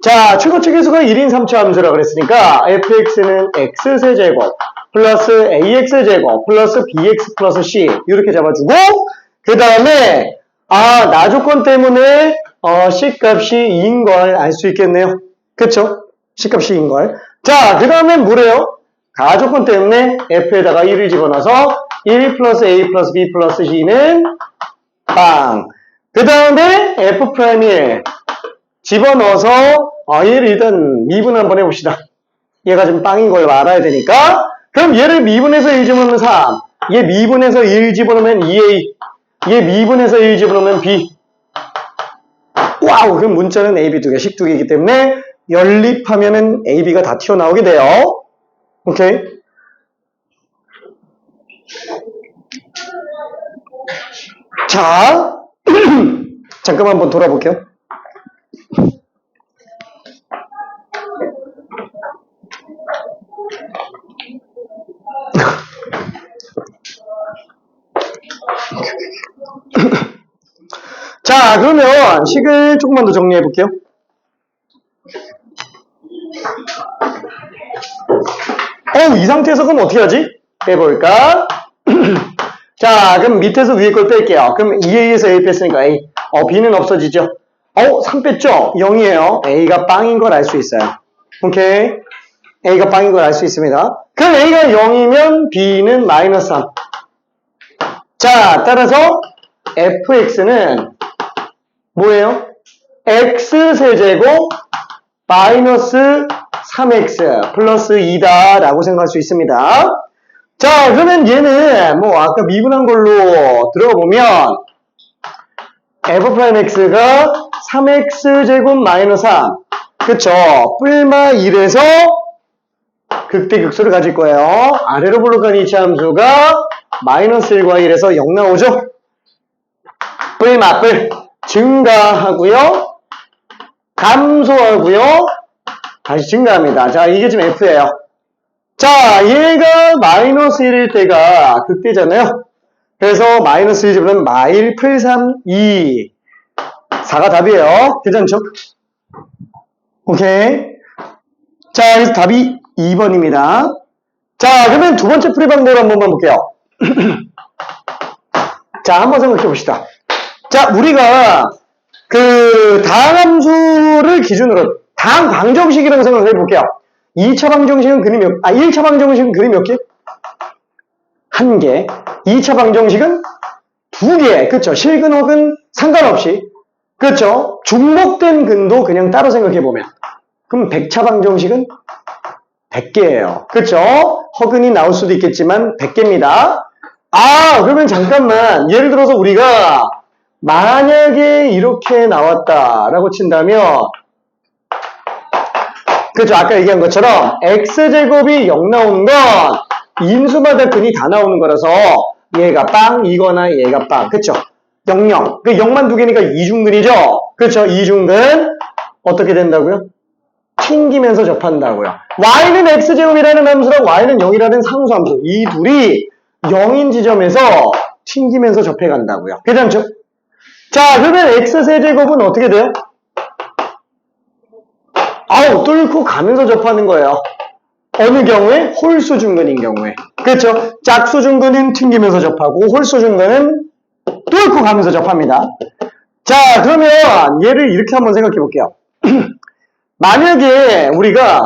자, 최고치계수가 1인 3차 함수라 그랬으니까 fx는 x세제곱 플러스 ax제곱 플러스 bx 플러스 c 이렇게 잡아주고, 그 다음에 나조건 때문에 c 값이 2인 걸 알 수 있겠네요. 그쵸? c 값이 2인 걸. 자, 그 다음에 뭐래요? 가조건 때문에 f에다가 1을 집어넣어서 1 플러스 a 플러스 b 플러스 c는 빵. 그 다음에 f'1 집어넣어서 얘를 일단 미분 한번 해봅시다. 얘가 지금 빵인 걸 알아야 되니까. 그럼 얘를 미분해서 1 집어넣으면 3, 얘 미분해서 1 집어넣으면 2a, 얘 미분해서 1 집어넣으면 b. 와우, 그럼 문자는 a, b 두 개, 식 두 개이기 때문에 연립하면은 a, b가 다 튀어나오게 돼요. 오케이? 자, 잠깐만 한번 돌아볼게요. 자, 그러면 식을 조금만 더 정리해 볼게요. 이 상태에서 그럼 어떻게 하지? 빼볼까? 자, 그럼 밑에서 위에 걸 뺄게요. 그럼 2a에서 a 뺐으니까 a. b는 없어지죠? 3 뺐죠? 0이에요. a가 빵인 걸 알 수 있어요. 오케이? a가 빵인 걸 알 수 있습니다. 그럼 a가 0이면 b는 마이너스 3. 자, 따라서 fx는 뭐예요? x세제곱 마이너스 3x 플러스 2다 라고 생각할 수 있습니다. 자, 그러면 얘는 아까 미분한 걸로 들어보면 f'x가 3x제곱 마이너스 3, 그쵸? 뿔마 1에서 극대극소를 가질 거예요. 아래로 볼록한 이차 함수가 마이너스 1과 1에서 0 나오죠? 뿔마 뿔 증가하고요, 감소하고요, 다시 증가합니다. 자, 이게 지금 f예요. 자, 얘가 마이너스 1일 때가 극대잖아요. 그래서 마이너스 1 집으면 마일 풀 3, 2. 4가 답이에요. 괜찮죠? 오케이. 자, 그래서 답이 2번입니다. 자, 그러면 두 번째 풀이 방법을 한 번만 볼게요. 자, 한번 생각해 봅시다. 자, 우리가 다항함수를 기준으로 다항 방정식이라고 생각을 해볼게요. 2차 방정식은 그림 1차 방정식은 그림 몇 개? 1개. 2차 방정식은 2개. 그쵸? 실근 혹은 상관없이. 그쵸? 중복된 근도 그냥 따로 생각해보면. 그럼 100차 방정식은 100개예요. 그쵸? 허근이 나올 수도 있겠지만 100개입니다. 그러면 잠깐만. 예를 들어서 우리가 만약에 이렇게 나왔다라고 친다면, 그죠? 아까 얘기한 것처럼 x제곱이 0 나오는 건 인수마다 근이 다 나오는 거라서 얘가 빵이거나 얘가 빵. 그쵸? 0, 0. 그 0만 두 개니까 이중근이죠? 그렇죠? 이중근. 어떻게 된다고요? 튕기면서 접한다고요. y는 x제곱이라는 함수랑 y는 0이라는 상수함수. 이 둘이 0인 지점에서 튕기면서 접해간다고요. 괜찮죠? 자, 그러면 x세제곱은 어떻게 돼요? 아우, 뚫고 가면서 접하는 거예요. 어느 경우에? 홀수중근인 경우에. 그렇죠? 짝수중근은 튕기면서 접하고 홀수중근은 뚫고 가면서 접합니다. 자, 그러면 얘를 이렇게 한번 생각해 볼게요. 만약에 우리가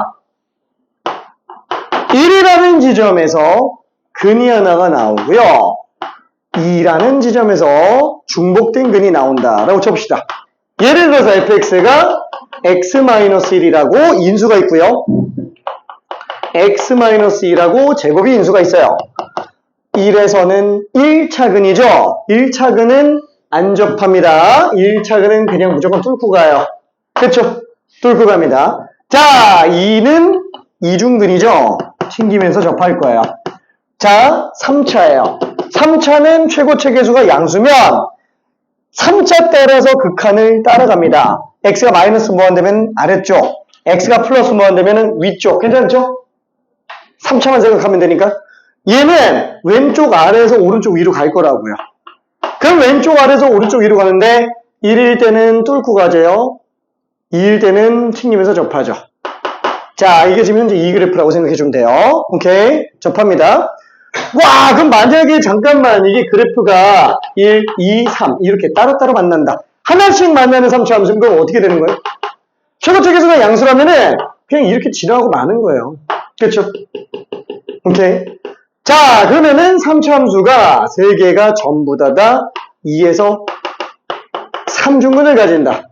1이라는 지점에서 근이 하나가 나오고요. 2라는 지점에서 중복된 근이 나온다라고 쳐봅시다. 예를 들어서 fx가 x-1이라고 인수가 있고요. x-2라고 제곱이 인수가 있어요. 1에서는 1차 근이죠. 1차 근은 안 접합니다. 1차 근은 그냥 무조건 뚫고 가요. 그렇죠? 뚫고 갑니다. 자, 2는 이중근이죠. 튕기면서 접할 거예요. 자, 3차예요. 3차는 최고체 계수가 양수면 3차 따라서 극한을 따라갑니다. x가 마이너스 무한되면 아래쪽, x가 플러스 무한되면 위쪽. 괜찮죠? 3차만 생각하면 되니까. 얘는 왼쪽 아래에서 오른쪽 위로 갈 거라고요. 그럼 왼쪽 아래에서 오른쪽 위로 가는데 1일 때는 뚫고 가죠. 2일 때는 튕기면서 접하죠. 자, 이게 지금 현재 이 그래프라고 생각해 주면 돼요. 오케이. 접합니다. 와, 그럼 만약에 잠깐만 이게 그래프가 1, 2, 3 이렇게 따로따로 만난다. 하나씩 만나는 3차 함수. 그럼 어떻게 되는 거예요? 최고체 계수가 양수라면은 그냥 이렇게 지나가고 마는 거예요. 그렇죠? 오케이. 자, 그러면은 3차 함수가 3개가 전부 다 2에서 3중근을 가진다.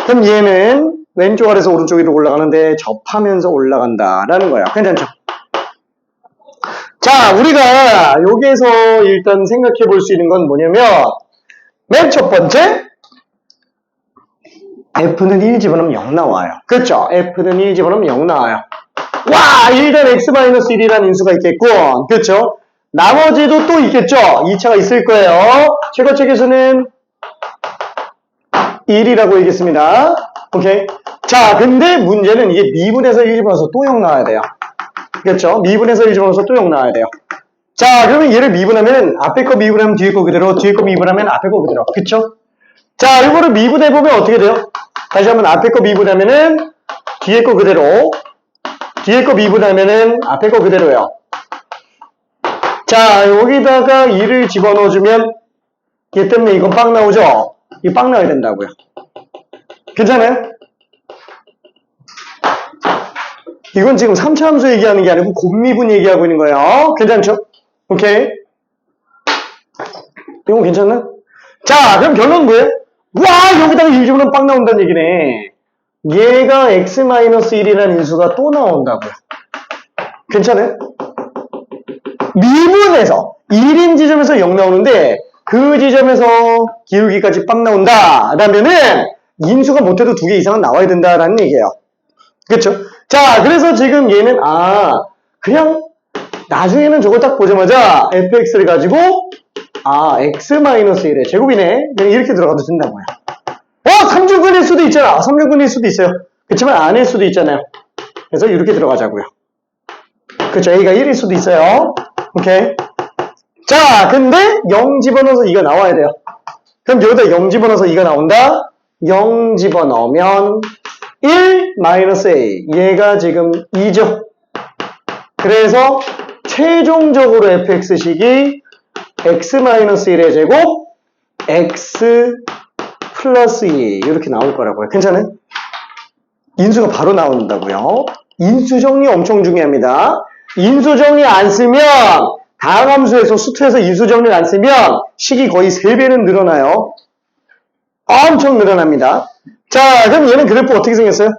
그럼 얘는 왼쪽 아래에서 오른쪽 위로 올라가는데 접하면서 올라간다라는 거야. 괜찮죠? 자, 우리가 여기에서 일단 생각해 볼 수 있는 건 뭐냐면 맨 첫 번째 f는 1 집어넣으면 0 나와요. 그렇죠? f는 1 집어넣으면 0 나와요. 와, 1단 x-1이라는 인수가 있겠고, 그렇죠? 나머지도 또 있겠죠? 2차가 있을 거예요. 최고체 계수는 1이라고 얘기했습니다. 오케이. 자, 근데 문제는 이게 미분에서 1 집어넣어서 또 0 나와야 돼요. 그렇죠? 미분에서 1 집어넣어서 또 0 나와야 돼요. 자, 그러면 얘를 미분하면 앞에 거 미분하면 뒤에 거 그대로, 뒤에 거 미분하면 앞에 거 그대로. 그쵸? 자, 이거를 미분해보면 어떻게 돼요? 다시 한번 앞에 거 미분하면은 뒤에 거 그대로, 뒤에 거 미분하면은 앞에 거 그대로예요. 자, 여기다가 2를 집어넣어주면 얘 때문에 이건 빵 나오죠? 이거 빵 나야 된다고요. 괜찮아요? 이건 지금 3차 함수 얘기하는 게 아니고 곱미분 얘기하고 있는 거예요. 괜찮죠? 오케이. 이건 괜찮나? 자, 그럼 결론은 뭐예요? 와, 여기다가 1 집어넣으면 빵 나온다는 얘기네. 얘가 x-1이라는 인수가 또 나온다고요. 괜찮아요? 미분에서 1인 지점에서 0 나오는데 그 지점에서 기울기까지 빵 나온다 라면은 인수가 못해도 2개 이상은 나와야 된다라는 얘기예요. 그렇죠? 자, 그래서 지금 얘는 그냥 나중에는 저걸 딱 보자마자 fx를 가지고 x-1의 제곱이네. 그냥 이렇게 들어가도 된다고요. 3중근일 수도 있잖아. 3중근일 수도 있어요. 그렇지만 아닐 수도 있잖아요. 그래서 이렇게 들어가자고요. 그렇죠? a가 1일 수도 있어요. 오케이. 자, 근데 0 집어넣어서 2가 나와야 돼요. 그럼 여기다 0 집어넣어서 2가 나온다? 0 집어넣으면 1 마이너스 a. 얘가 지금 2죠. 그래서 최종적으로 fx식이 x-1의 제곱 x 플러스 2 이렇게 나올 거라고요. 괜찮아요? 인수가 바로 나온다고요. 인수 정리 엄청 중요합니다. 인수 정리 안 쓰면 다항 함수에서 수투에서 인수 정리를 안 쓰면 식이 거의 3배는 늘어나요. 엄청 늘어납니다. 자, 그럼 얘는 그래프 어떻게 생겼어요?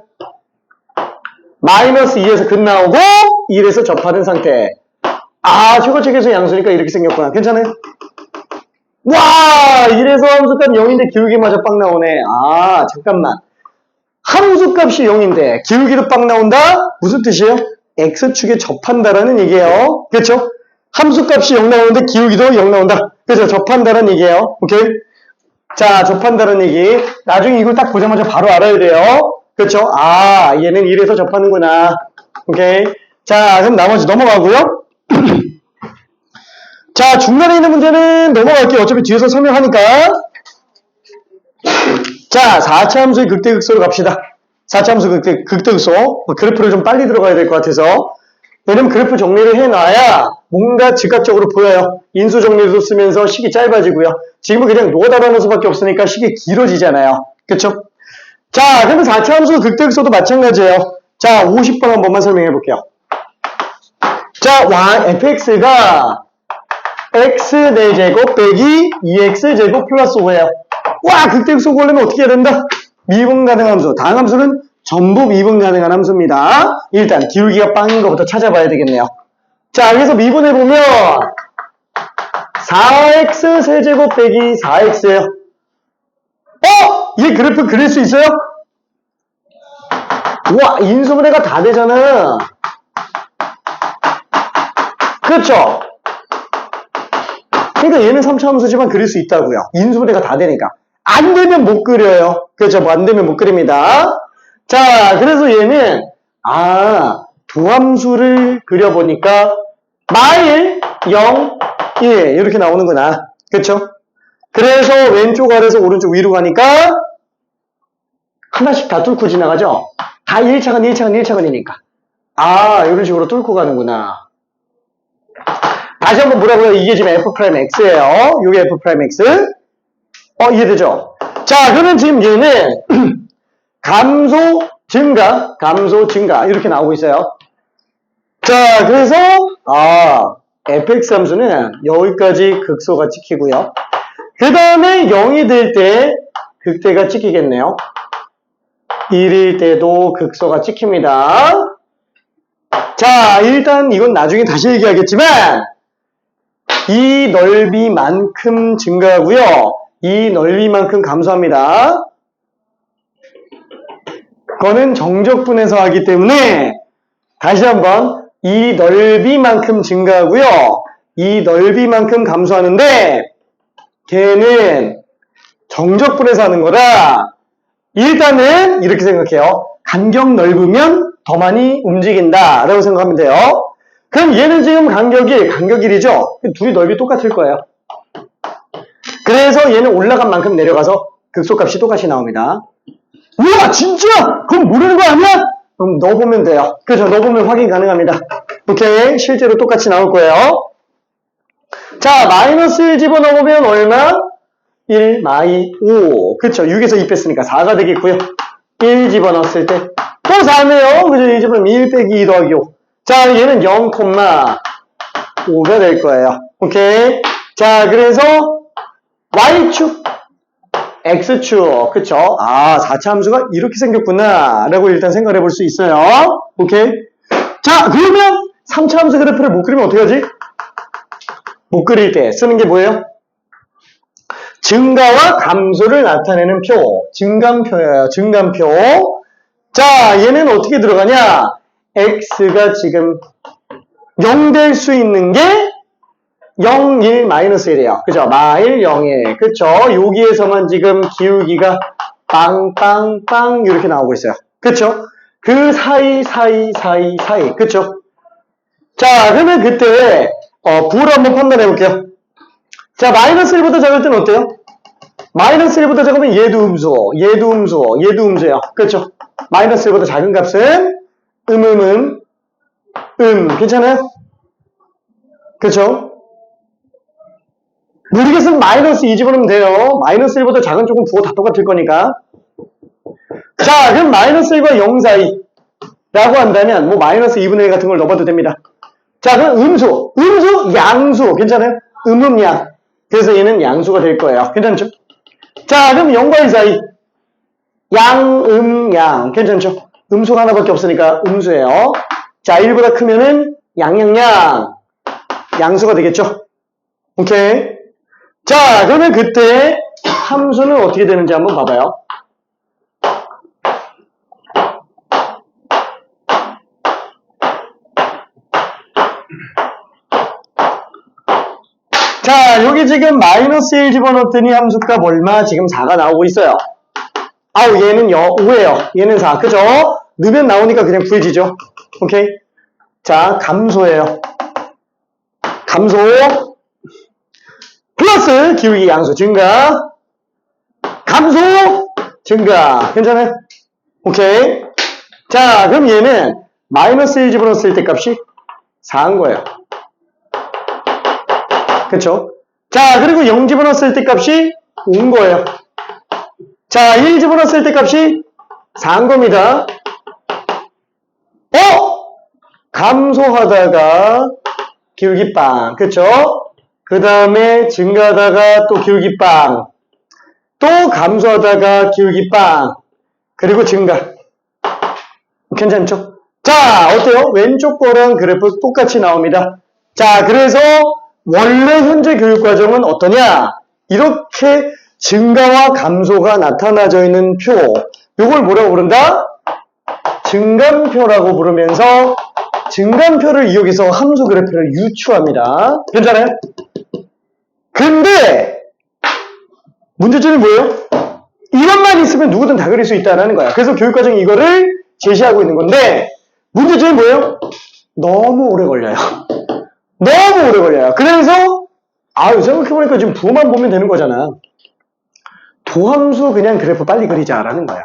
마이너스 2에서 근 나오고 1에서 접하는 상태. 최고체 계수 양수니까 이렇게 생겼구나. 괜찮아요? 와, 1에서 함수값 0인데 기울기마저 빵 나오네. 잠깐만. 함수값이 0인데 기울기도 빵 나온다? 무슨 뜻이에요? x축에 접한다라는 얘기예요. 그렇죠? 함수값이 0 나오는데 기울기도 0 나온다. 그래서 접한다라는 얘기예요. 오케이? 자, 접한다는 얘기. 나중에 이걸 딱 보자마자 바로 알아야 돼요. 그렇죠? 아, 얘는 이래서 접하는구나. 오케이. 자, 그럼 나머지 넘어가고요. 자, 중간에 있는 문제는 넘어갈게요. 어차피 뒤에서 설명하니까. 자, 4차 함수의 극대극소로 갑시다. 4차 함수 극대극소. 그래프를 좀 빨리 들어가야 될 것 같아서. 왜냐면 그래프 정리를 해놔야 뭔가 즉각적으로 보여요. 인수 정리도 쓰면서 식이 짧아지고요. 지금은 그냥 노답하는 수밖에 없으니까 식이 길어지잖아요. 그쵸? 자, 그러면 4차 함수 극대극소도 마찬가지예요. 자, 50번 한 번만 설명해 볼게요. 자, fx가 x 4제곱 빼기 2x제곱 플러스 5예요. 와, 극대극소 구하려면 어떻게 해야 된다? 미분 가능한 함수. 다음 함수는 전부 미분 가능한 함수입니다. 일단 기울기가 빵인 것부터 찾아봐야 되겠네요. 자, 여기서 미분해보면 4x 세제곱 빼기 4x예요. 이 그래프 그릴 수 있어요? 우와, 인수분해가 다 되잖아. 그렇죠? 그러니까 얘는 3차 함수지만 그릴 수 있다고요. 인수분해가 다 되니까. 안 되면 못 그려요. 그렇죠? 뭐 안 되면 못 그립니다. 자, 그래서 얘는 두 함수를 그려보니까 마일 0, 1 이렇게 나오는구나. 그렇죠? 그래서 왼쪽 아래에서 오른쪽 위로 가니까 하나씩 다 뚫고 지나가죠? 다 1차근1차근1차근이니까. 이런 식으로 뚫고 가는구나. 다시 한번 뭐라고요? 이게 지금 f'x예요. 이게 f'x. 이해되죠? 자, 그러면 지금 얘는 감소, 증가 이렇게 나오고 있어요. 자, 그래서 fx 함수는 여기까지 극소가 찍히고요. 그 다음에 0이 될 때 극대가 찍히겠네요. 1일 때도 극소가 찍힙니다. 자, 일단 이건 나중에 다시 얘기하겠지만 이 넓이만큼 증가하고요. 이 넓이만큼 감소합니다. 그거는 정적분해서 하기 때문에 다시 한번 이 넓이만큼 증가하고요. 이 넓이만큼 감소하는데 걔는 정적분해서 하는 거라 일단은 이렇게 생각해요. 간격 넓으면 더 많이 움직인다 라고 생각하면 돼요. 그럼 얘는 지금 간격 1이죠? 둘이 넓이 똑같을 거예요. 그래서 얘는 올라간 만큼 내려가서 극소값이 똑같이 나옵니다. 우와, 진짜? 그럼 모르는 거 아니야? 그럼 넣어보면 돼요. 그죠? 넣어보면 확인 가능합니다. 오케이. 실제로 똑같이 나올 거예요. 자, 마이너스 1 집어넣으면 얼마? 1, 마이 5. 그쵸? 6에서 2 뺐으니까 4가 되겠고요. 1 집어넣었을 때 또 4네요. 그죠? 1 집어넣으면 1 빼기 2 더하기 5. 자, 얘는 0,5가 될 거예요. 오케이. 자, 그래서 Y축, X축. 그쵸? 4차 함수가 이렇게 생겼구나. 라고 일단 생각을 해볼 수 있어요. 오케이. 자, 그러면 3차 함수 그래프를 못 그리면 어떻게 하지? 못 그릴 때 쓰는 게 뭐예요? 증가와 감소를 나타내는 표. 증감표예요. 증감표. 자, 얘는 어떻게 들어가냐? X가 지금 0 될 수 있는 게 0, 1, 마이너스 1이에요. 그죠? 마일 0, 1. 그쵸? 여기에서만 지금 기울기가 빵빵빵 이렇게 나오고 있어요. 그쵸? 그 사이. 그쵸? 자, 그러면 그때 부호를 한번 판단해 볼게요. 자, 마이너스 1보다 작을 때는 어때요? 마이너스 1보다 작으면 얘도 음수예요. 그쵸? 마이너스 1보다 작은 값은 괜찮아요? 그쵸? 모르겠으면 마이너스 2 집어넣으면 돼요. 마이너스 1보다 작은 쪽은 부호 다 똑같을 거니까. 자, 그럼 마이너스 1과 0 사이 라고 한다면 뭐 마이너스 2분의 1 같은 걸 넣어봐도 됩니다. 자, 그럼 음수, 양수 괜찮아요? 양. 그래서 얘는 양수가 될 거예요. 괜찮죠? 자, 그럼 0과 2 사이 양 괜찮죠? 음수가 하나밖에 없으니까 음수예요. 자, 1보다 크면은 양수가 되겠죠? 오케이. 자, 그러면 그때 함수는 어떻게 되는지 한번 봐봐요. 자, 여기 지금 마이너스 1 집어넣더니 함수값 얼마? 지금 4가 나오고 있어요. 아우, 얘는 5예요. 얘는 4. 그죠? 넣으면 나오니까 그냥 구해지죠. 오케이? 자, 감소예요. 감소. 플러스 기울기 양수 증가. 감소. 증가. 괜찮아요? 오케이. 자, 그럼 얘는 마이너스 1 집어넣었을 때 값이 4인 거예요. 그쵸? 자, 그리고 0 집어넣었을 때 값이 5인 거예요. 자, 1 집어넣었을 때 값이 4인 겁니다. 감소하다가 기울기 빵. 그쵸? 그 다음에 증가하다가 또 기울기 빵. 또 감소하다가 기울기 빵. 그리고 증가. 괜찮죠? 자, 어때요? 왼쪽 거랑 그래프 똑같이 나옵니다. 자, 그래서 원래 현재 교육과정은 어떠냐? 이렇게 증가와 감소가 나타나져 있는 표. 요걸 뭐라고 부른다? 증감표라고 부르면서 증감표를 이용해서 함수 그래프를 유추합니다. 괜찮아요? 근데 문제점이 뭐예요? 이것만 있으면 누구든 다 그릴 수 있다는 거야. 그래서 교육과정이 이거를 제시하고 있는 건데 문제점이 뭐예요? 너무 오래 걸려요. 너무 오래 걸려요. 그래서 생각해보니까 지금 부호만 보면 되는 거잖아. 도함수 그냥 그래프 빨리 그리자라는 거야.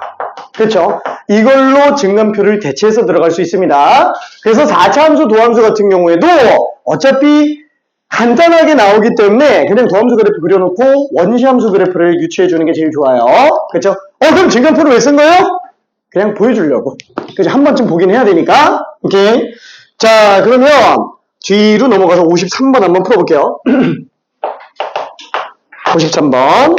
그렇죠? 이걸로 증감표를 대체해서 들어갈 수 있습니다. 그래서 4차 함수, 도함수 같은 경우에도 어차피 간단하게 나오기 때문에 그냥 도함수 그래프 그려놓고 원시 함수 그래프를 유추해주는 게 제일 좋아요. 그렇죠? 그럼 증감표를 왜 쓴 거예요? 그냥 보여주려고. 그죠? 한 번쯤 보긴 해야 되니까. 오케이. 자, 그러면 뒤로 넘어가서 53번 한번 풀어볼게요. 53번.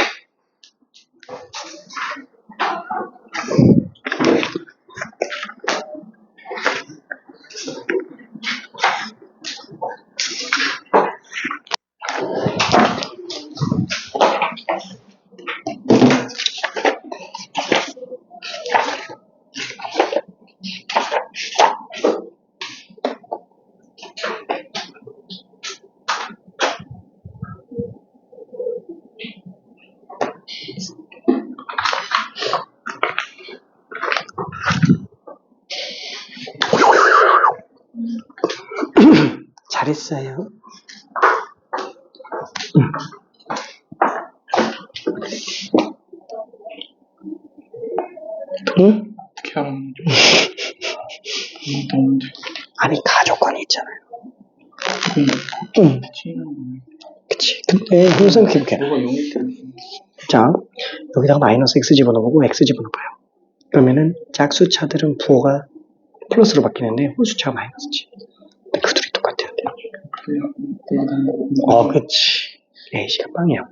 잘했어요. 응? 어떻게 하라는 거죠? 아니, 가족관이 있잖아요. 응. 그치. 근데 한번 생각해볼게. 뭐가 0일 때 자, 여기다가 마이너스 x 집어넣어보고 x 집어넣어봐요. 그러면은 짝수차들은 부호가 플러스로 바뀌는데 홀수차가 마이너스지. 근데 그 둘이 똑같아야 돼. 그치. A시가 빵이야.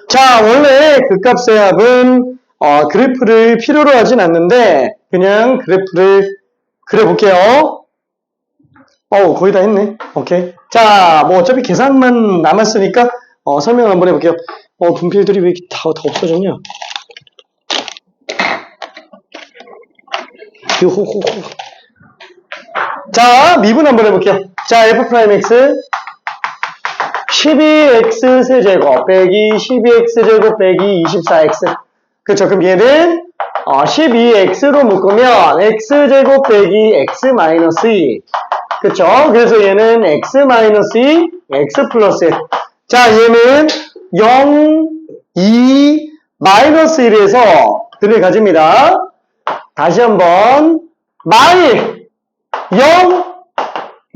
자, 원래 극값의 합은 그래프를 필요로 하진 않는데 그냥 그래프를 그려볼게요. 거의 다 했네. 오케이. 자, 뭐 어차피 계산만 남았으니까 설명을 한번 해볼게요. 분필들이 왜 이렇게 다 없어졌냐? 요호호호. 자, 미분 한번 해볼게요. 자, f'(x) 12x 세제곱 빼기 12x제곱 빼기 24x. 그쵸? 그럼 얘는 12x로 묶으면 x제곱 빼기 x 마이너스 2. 그쵸? 그래서 얘는 x 마이너스 2, x 플러스 1. 자, 얘는 0, 2, 마이너스 1에서 근을 가집니다. 다시 한번 마일 0,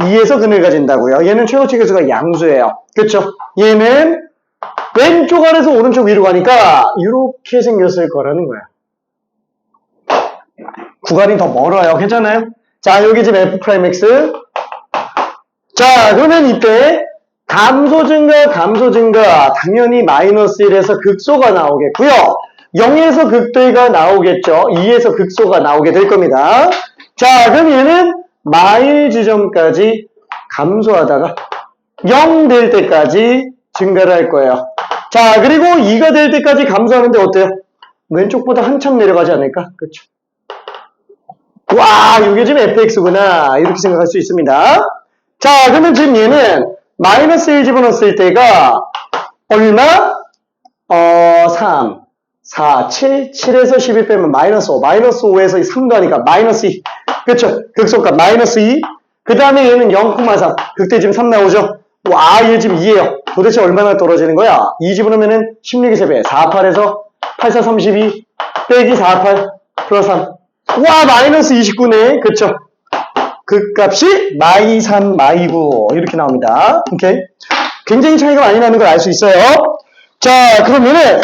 2에서 근을 가진다고요. 얘는 최고치 계수가 양수예요. 그쵸? 얘는 왼쪽 아래에서 오른쪽 위로 가니까 이렇게 생겼을 거라는 거야. 구간이 더 멀어요. 괜찮아요? 자, 여기 지금 f'x. 자, 그러면 이때 감소 증가 당연히 마이너스 1에서 극소가 나오겠고요. 0에서 극대가 나오겠죠. 2에서 극소가 나오게 될 겁니다. 자, 그럼 얘는 마일 지점까지 감소하다가 0 될 때까지 증가를 할 거예요. 자, 그리고 2가 될 때까지 감소하는데 어때요? 왼쪽보다 한참 내려가지 않을까? 그렇죠? 와, 이게 지금 fx구나. 이렇게 생각할 수 있습니다. 자, 그러면 지금 얘는 마이너스 1 집어넣었을 때가 얼마? 3, 4, 7, 7에서 11 빼면 마이너스 5, 마이너스 5에서 3 더하니까 마이너스 2. 그렇죠? 극소값 마이너스 2. 그 다음에 얘는 0,3. 극대 지금 3 나오죠? 와, 얘 지금 2예요. 도대체 얼마나 떨어지는 거야? 2 집어넣으면은 16의 3배. 4, 8에서 8, 4, 32 빼기 4, 8 플러스 3. 와, 마이너스 29네. 그쵸? 극값이 마이 3, 마이 9. 이렇게 나옵니다. 오케이? 굉장히 차이가 많이 나는 걸 알 수 있어요. 자, 그러면은,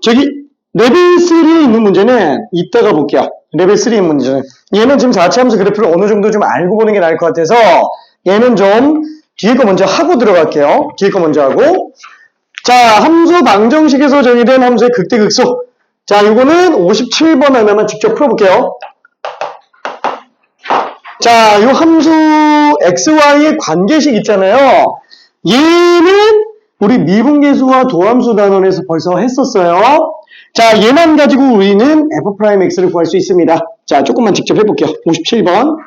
저기, 레벨 3에 있는 문제는 이따가 볼게요. 레벨 3의 문제는. 얘는 지금 자체함수 그래프를 어느 정도 좀 알고 보는 게 나을 것 같아서 얘는 좀 뒤에 거 먼저 하고 들어갈게요. 뒤에 거 먼저 하고. 자, 함수 방정식에서 정의된 함수의 극대 극소. 자, 이거는 57번 하나만 직접 풀어볼게요. 자, 요 함수 xy의 관계식 있잖아요. 얘는 우리 미분계수와 도함수 단원에서 벌써 했었어요. 자, 얘만 가지고 우리는 f'x를 구할 수 있습니다. 자, 조금만 직접 해볼게요. 57번.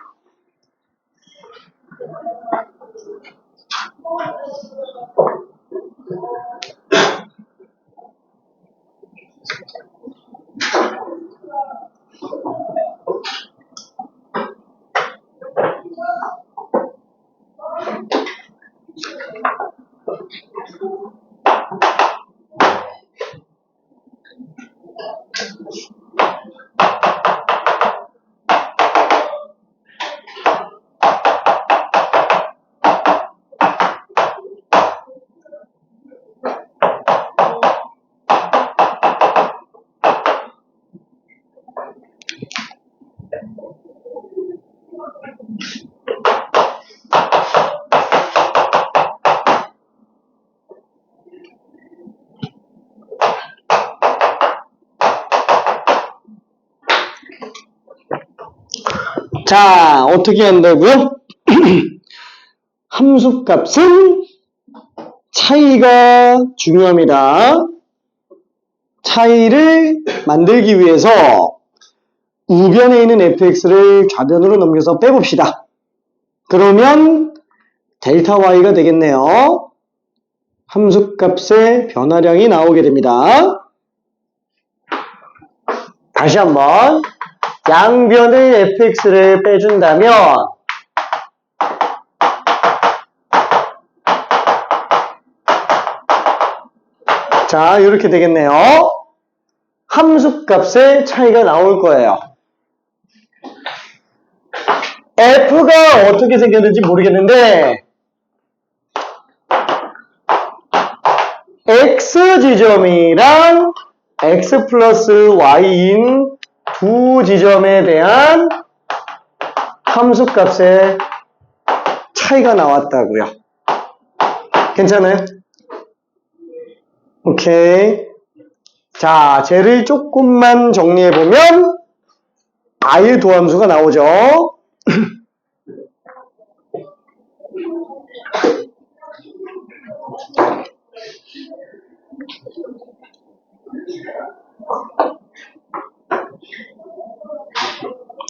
자, 어떻게 한다고요? 함수값은 차이가 중요합니다. 차이를 만들기 위해서 우변에 있는 fx를 좌변으로 넘겨서 빼봅시다. 그러면 델타 y가 되겠네요. 함수값의 변화량이 나오게 됩니다. 다시 한번 양변의 fx를 빼준다면 자, 이렇게 되겠네요. 함수값의 차이가 나올 거예요. f가 어떻게 생겼는지 모르겠는데 x 지점이랑 x 플러스 y인 두 지점에 대한 함수값의 차이가 나왔다고요. 괜찮아요? 오케이. 자, 쟤를 조금만 정리해보면 r 도함수가 나오죠.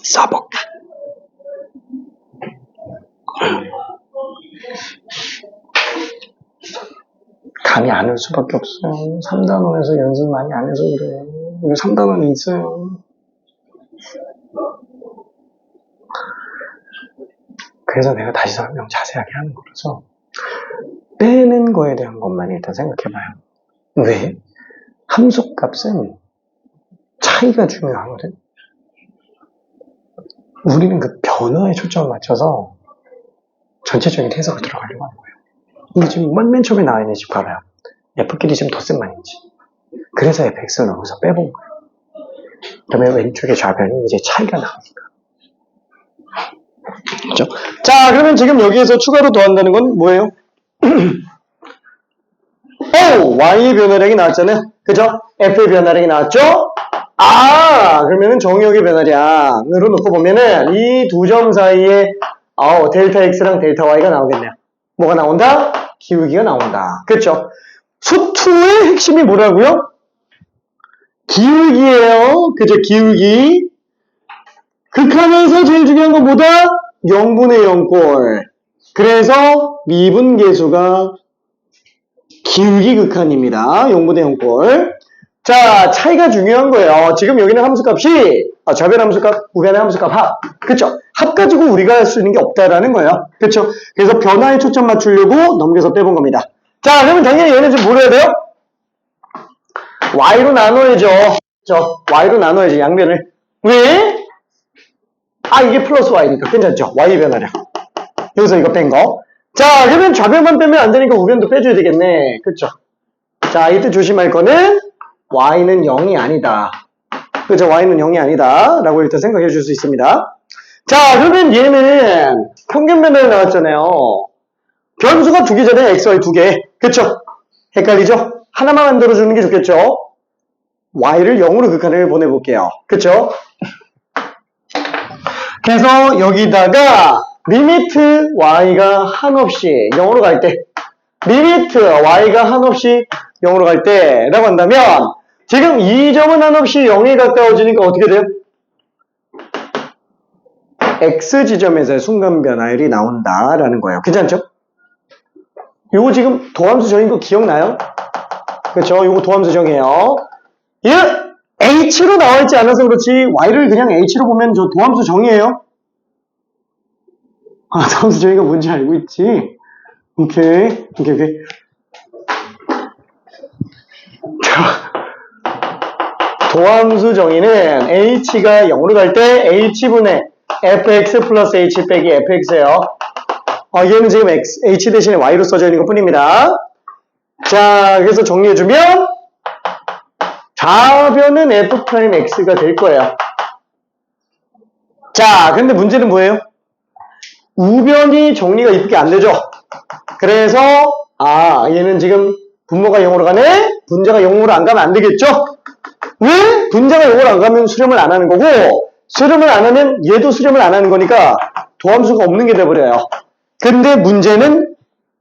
써볼까? 감이 안 올 수밖에 없어요. 3단원에서 연습 많이 안 해서 그래. 이거 3단원이 있어요. 그래서 내가 다시 설명 자세하게 하는 거라서 빼는 거에 대한 것만 일단 생각해봐요. 왜? 함수값은 차이가 중요하거든. 우리는 그 변화에 초점을 맞춰서 전체적인 해석을 들어가려고 하는 거예요. 근데 지금 맨 처음에 나와 있는 집 봐봐요. F끼리 지금 덧셈만이지. 그래서 fx를 넣어서 빼본 거예요. 그러면 왼쪽의 좌변이 이제 차이가 나오니까. 그렇죠? 자, 그러면 지금 여기에서 추가로 더한다는 건 뭐예요? y의 변화량이 나왔잖아요. 그죠? f의 변화량이 나왔죠? 그러면은 정의역의 변화량으로 놓고 보면은 이 두 점 사이에 델타 x랑 델타 y가 나오겠네요. 뭐가 나온다? 기울기가 나온다. 그렇죠? 수투의 핵심이 뭐라고요? 기울기예요. 그죠? 기울기. 극한에서 제일 중요한 건 뭐다? 0분의 0꼴. 그래서 미분계수가 기울기 극한입니다. 0분의 0꼴. 자, 차이가 중요한 거예요. 지금 여기는 함수값이 좌변 함수값, 우변의 함수값 합. 그쵸? 합 가지고 우리가 할 수 있는 게 없다라는 거예요. 그쵸? 그래서 변화에 초점 맞추려고 넘겨서 빼본 겁니다. 자, 그러면 당연히 얘는 지금 뭘 해야 돼요? y로 나눠야죠. 그쵸? y로 나눠야지, 양변을. 왜? 이게 플러스 y니까 괜찮죠? y 변화량. 여기서 이거 뺀 거. 자, 그러면 좌변만 빼면 안 되니까 우변도 빼줘야 되겠네. 그쵸? 자, 이때 조심할 거는 y는 0이 아니다. 그죠? y는 0이 아니다. 라고 일단 생각해 줄 수 있습니다. 자, 그러면 얘는 평균 변화가 나왔잖아요. 변수가 두 개잖아요. x, y 두 개. 그쵸? 헷갈리죠? 하나만 만들어주는 게 좋겠죠? y를 0으로 극한을 보내볼게요. 그쵸? 그래서 여기다가 리미트 y가 한없이 0으로 갈 때, 리미트 y가 한없이 0으로 갈 때 라고 한다면 지금 이 점은 한없이 0에 가까워지니까 어떻게 돼요? x 지점에서의 순간 변화율이 나온다라는 거예요. 괜찮죠? 요거 지금 도함수 정인 거 기억나요? 그렇죠? 요거 도함수 정이에요. h로 나와 있지 않아서 그렇지 y를 그냥 h로 보면 저 도함수 정이에요. 도함수 정이가 뭔지 알고 있지? 오케이. 도함수 정의는 h가 0으로 갈 때 h분의 fx 플러스 h 빼기 fx예요. 얘는 지금 h 대신에 y로 써져 있는 것 뿐입니다. 자, 그래서 정리해주면 좌변은 f'x가 될 거예요. 자, 근데 문제는 뭐예요? 우변이 정리가 이쁘게 안 되죠? 그래서 얘는 지금 분모가 0으로 가네? 분자가 0으로 안 가면 안 되겠죠? 왜? 분자가 0으로 안 가면 수렴을 안 하는 거고 수렴을 안 하면 얘도 수렴을 안 하는 거니까 도함수가 없는 게 돼버려요. 근데 문제는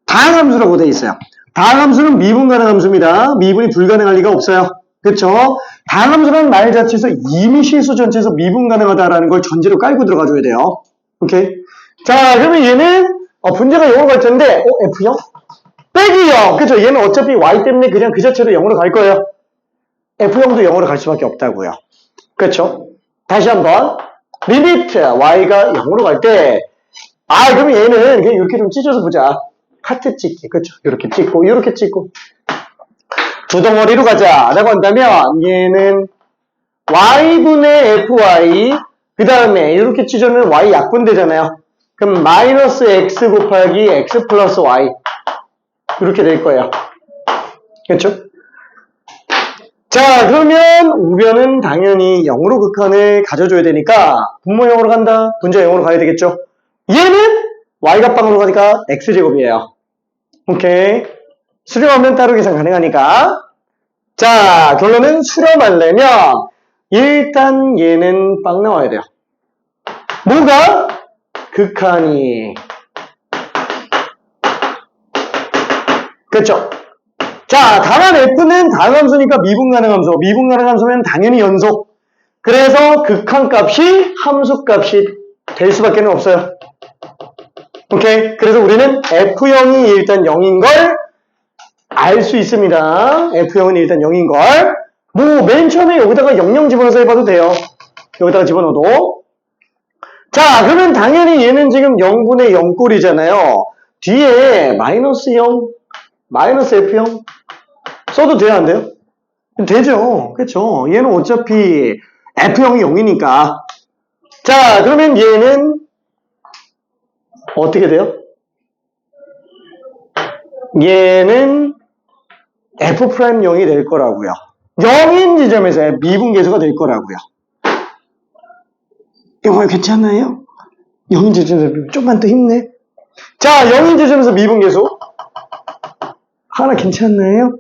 다항함수라고 돼 있어요. 다항함수는 미분 가능 함수입니다. 미분이 불가능할 리가 없어요. 그쵸? 다항함수라는 말 자체에서 이미 실수 전체에서 미분 가능하다라는 걸 전제로 깔고 들어가줘야 돼요. 오케이? 자, 그러면 얘는 분자가 0으로 갈 텐데 F0? 빼기 0! 그쵸? 얘는 어차피 Y 때문에 그냥 그 자체로 0으로 갈 거예요. F0도 0으로 갈 수밖에 없다고요. 그쵸? 다시 한번 리미트 Y가 0으로 갈 때 그러면 얘는 그냥 이렇게 좀 찢어서 보자. 하트 찍기. 그쵸? 이렇게 찍고 이렇게 찍고 두 덩어리로 가자 라고 한다면 얘는 Y분의 FY 그 다음에 이렇게 찢으면 Y 약분되잖아요. 그럼 마이너스 X 곱하기 X 플러스 Y 이렇게 될 거예요. 그렇죠? 자, 그러면 우변은 당연히 0으로 극한을 가져줘야 되니까 분모 0으로 간다. 분자 0으로 가야 되겠죠? 얘는 Y갑방으로 가니까 X제곱이에요. 오케이. 수렴하면 따로 계산 가능하니까. 자, 결론은 수렴하려면 일단 얘는 빵 나와야 돼요. 뭐가? 극한이. 그렇죠? 자, 다만 F는 다함수니까 미분 가능함수. 미분 가능함수면 당연히 연속. 그래서 극한값이 함수값이 될 수밖에 없어요. 오케이? 그래서 우리는 F형이 일단 0인 걸 알 수 있습니다. F형은 일단 0인 걸. 뭐, 맨 처음에 여기다가 00 집어넣어서 해봐도 돼요. 여기다가 집어넣어도. 자, 그러면 당연히 얘는 지금 0분의 0꼴이잖아요. 뒤에 마이너스 0, 마이너스 F형 써도 돼요, 안 돼요? 되죠. 그렇죠. 얘는 어차피 F형이 0이니까. 자, 그러면 얘는 어떻게 돼요? 얘는 F'0이 될 거라고요. 0인 지점에서의 미분계수가 될 거라고요. 이거 괜찮나요? 0인 지점에서 좀만 더 힘내. 자, 0인 지점에서 미분계수 하나 괜찮나요?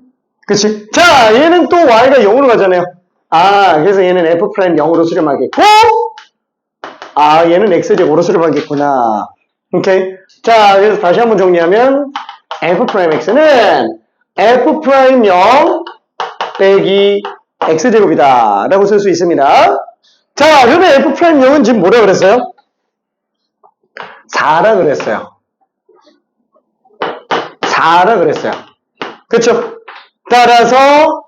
그치? 자, 얘는 또 y가 0으로 가잖아요. 아, 그래서 얘는 F' 0으로 수렴하겠고, 아, 얘는 x제곱으로 수렴하겠구나. 오케이? 자, 그래서 다시 한번 정리하면 F'X는 F'0 빼기 x제곱이다 라고 쓸 수 있습니다. 자, 그러면 F'0은 지금 뭐라 그랬어요? 4라 그랬어요. 4라 그랬어요. 그쵸? 따라서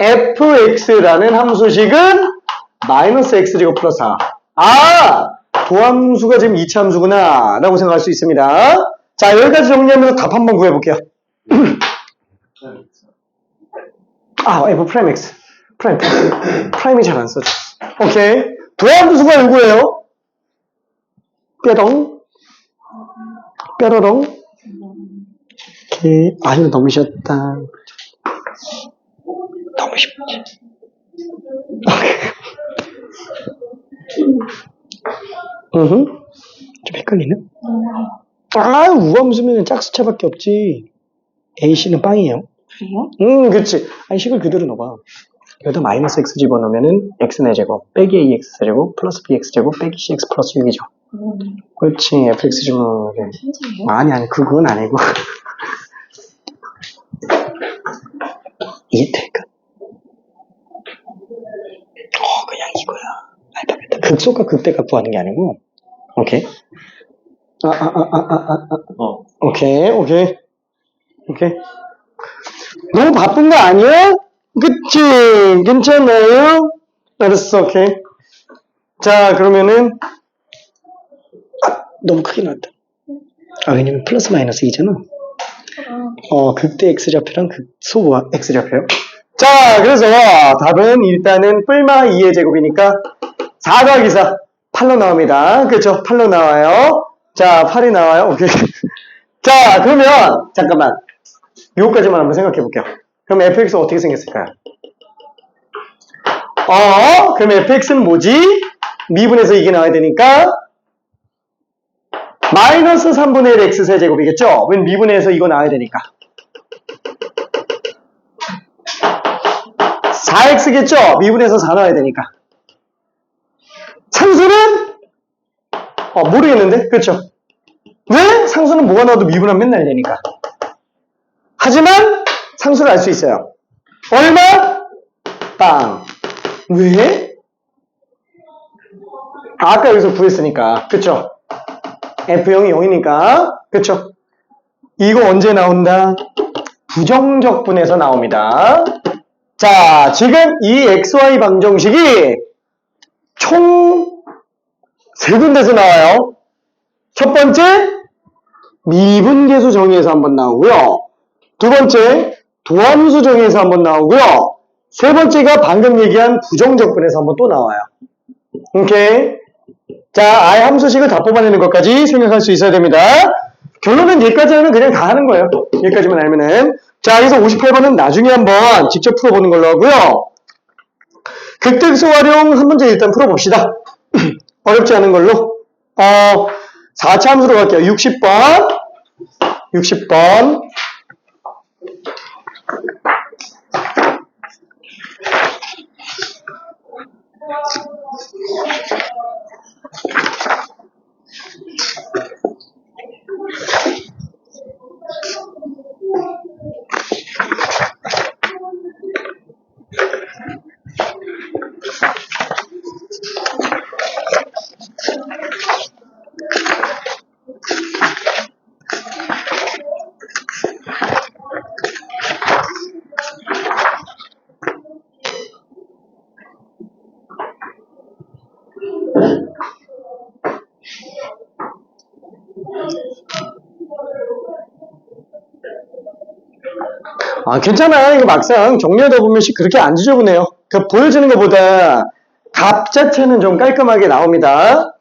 fx라는 함수식은 마이너스 x제곱 플러스 4. 아! 도함수가 지금 2차 함수구나 라고 생각할 수 있습니다. 자, 여기까지 정리하면서 답 한번 구해볼게요. 아, f'(x) 프라임이 잘 안 써져. 오케이. 도함수가 요거예요. 뾰롱 뾰로롱. 오케이. 아유, 너무 쉬웠다. 너무 쉽지. 좀 헷갈리네. 아, 우함수면 짝수차밖에 없지. A씨는 빵이에요. 그래요? 그치. 아니, 식을 그대로 넣어봐. 여기다 마이너스 x 집어넣으면은 x의 제곱, 빼기 ax 제곱, 플러스 bx 제곱, 빼기 cx 플러스 6이죠. 그렇지. fx 집어넣으면. 진짜요? 아니, 그건 아니고. 이해될까? 그냥 이거야. 알파벳. 극소과 극대값 구하는 게 아니고. 오케이. 오케이. 너무 바쁜 거 아니야? 그치? 괜찮아요? 알았어, 오케이. 자, 그러면은, 너무 크게 나왔다. 왜냐면 플러스 마이너스 2잖아. 극대 x좌표랑 극소 x좌표요. 자, 그래서 답은 일단은 뿔마 2의 제곱이니까 4 더하기 4, 8로 나옵니다. 그렇죠? 8로 나와요. 자, 8이 나와요. 오케이. 자, 그러면 잠깐만. 요거까지만 한번 생각해 볼게요. 그럼 fx가 어떻게 생겼을까요? 그럼 fx는 뭐지? 미분에서 이게 나와야 되니까 마이너스 3분의 1 x 세제곱이겠죠? 왜 미분에서 이거 나와야 되니까. 4x겠죠? 미분에서 4 나와야 되니까. 상수는? 모르겠는데? 그렇죠? 왜? 상수는 뭐가 나와도 미분하면 맨날 되니까. 하지만 상수를 알 수 있어요. 얼마? 빵. 왜? 아까 여기서 구했으니까. 그쵸? F형이 0이니까. 그쵸? 이거 언제 나온다? 부정적 분에서 나옵니다. 자, 지금 이 XY 방정식이 총 3군데서 나와요. 첫 번째, 미분계수 정의에서 한번 나오고요. 두 번째, 도함수 정의에서 한번 나오고요. 세 번째가 방금 얘기한 부정적 분에서 한번 또 나와요. 오케이? 자, 아예 함수식을 다 뽑아내는 것까지 생각할 수 있어야 됩니다. 결론은 여기까지 하면 그냥 다 하는 거예요. 여기까지만 알면은. 자, 그래서 58번은 나중에 한번 직접 풀어보는 걸로 하고요. 극대수 활용 한 문제 일단 풀어봅시다. 어렵지 않은 걸로. 4차 함수로 갈게요. 60번. 아, 괜찮아. 이거 막상 정리하다 보면 그렇게 안 지저분해요. 그 보여지는 것보다 값 자체는 좀 깔끔하게 나옵니다.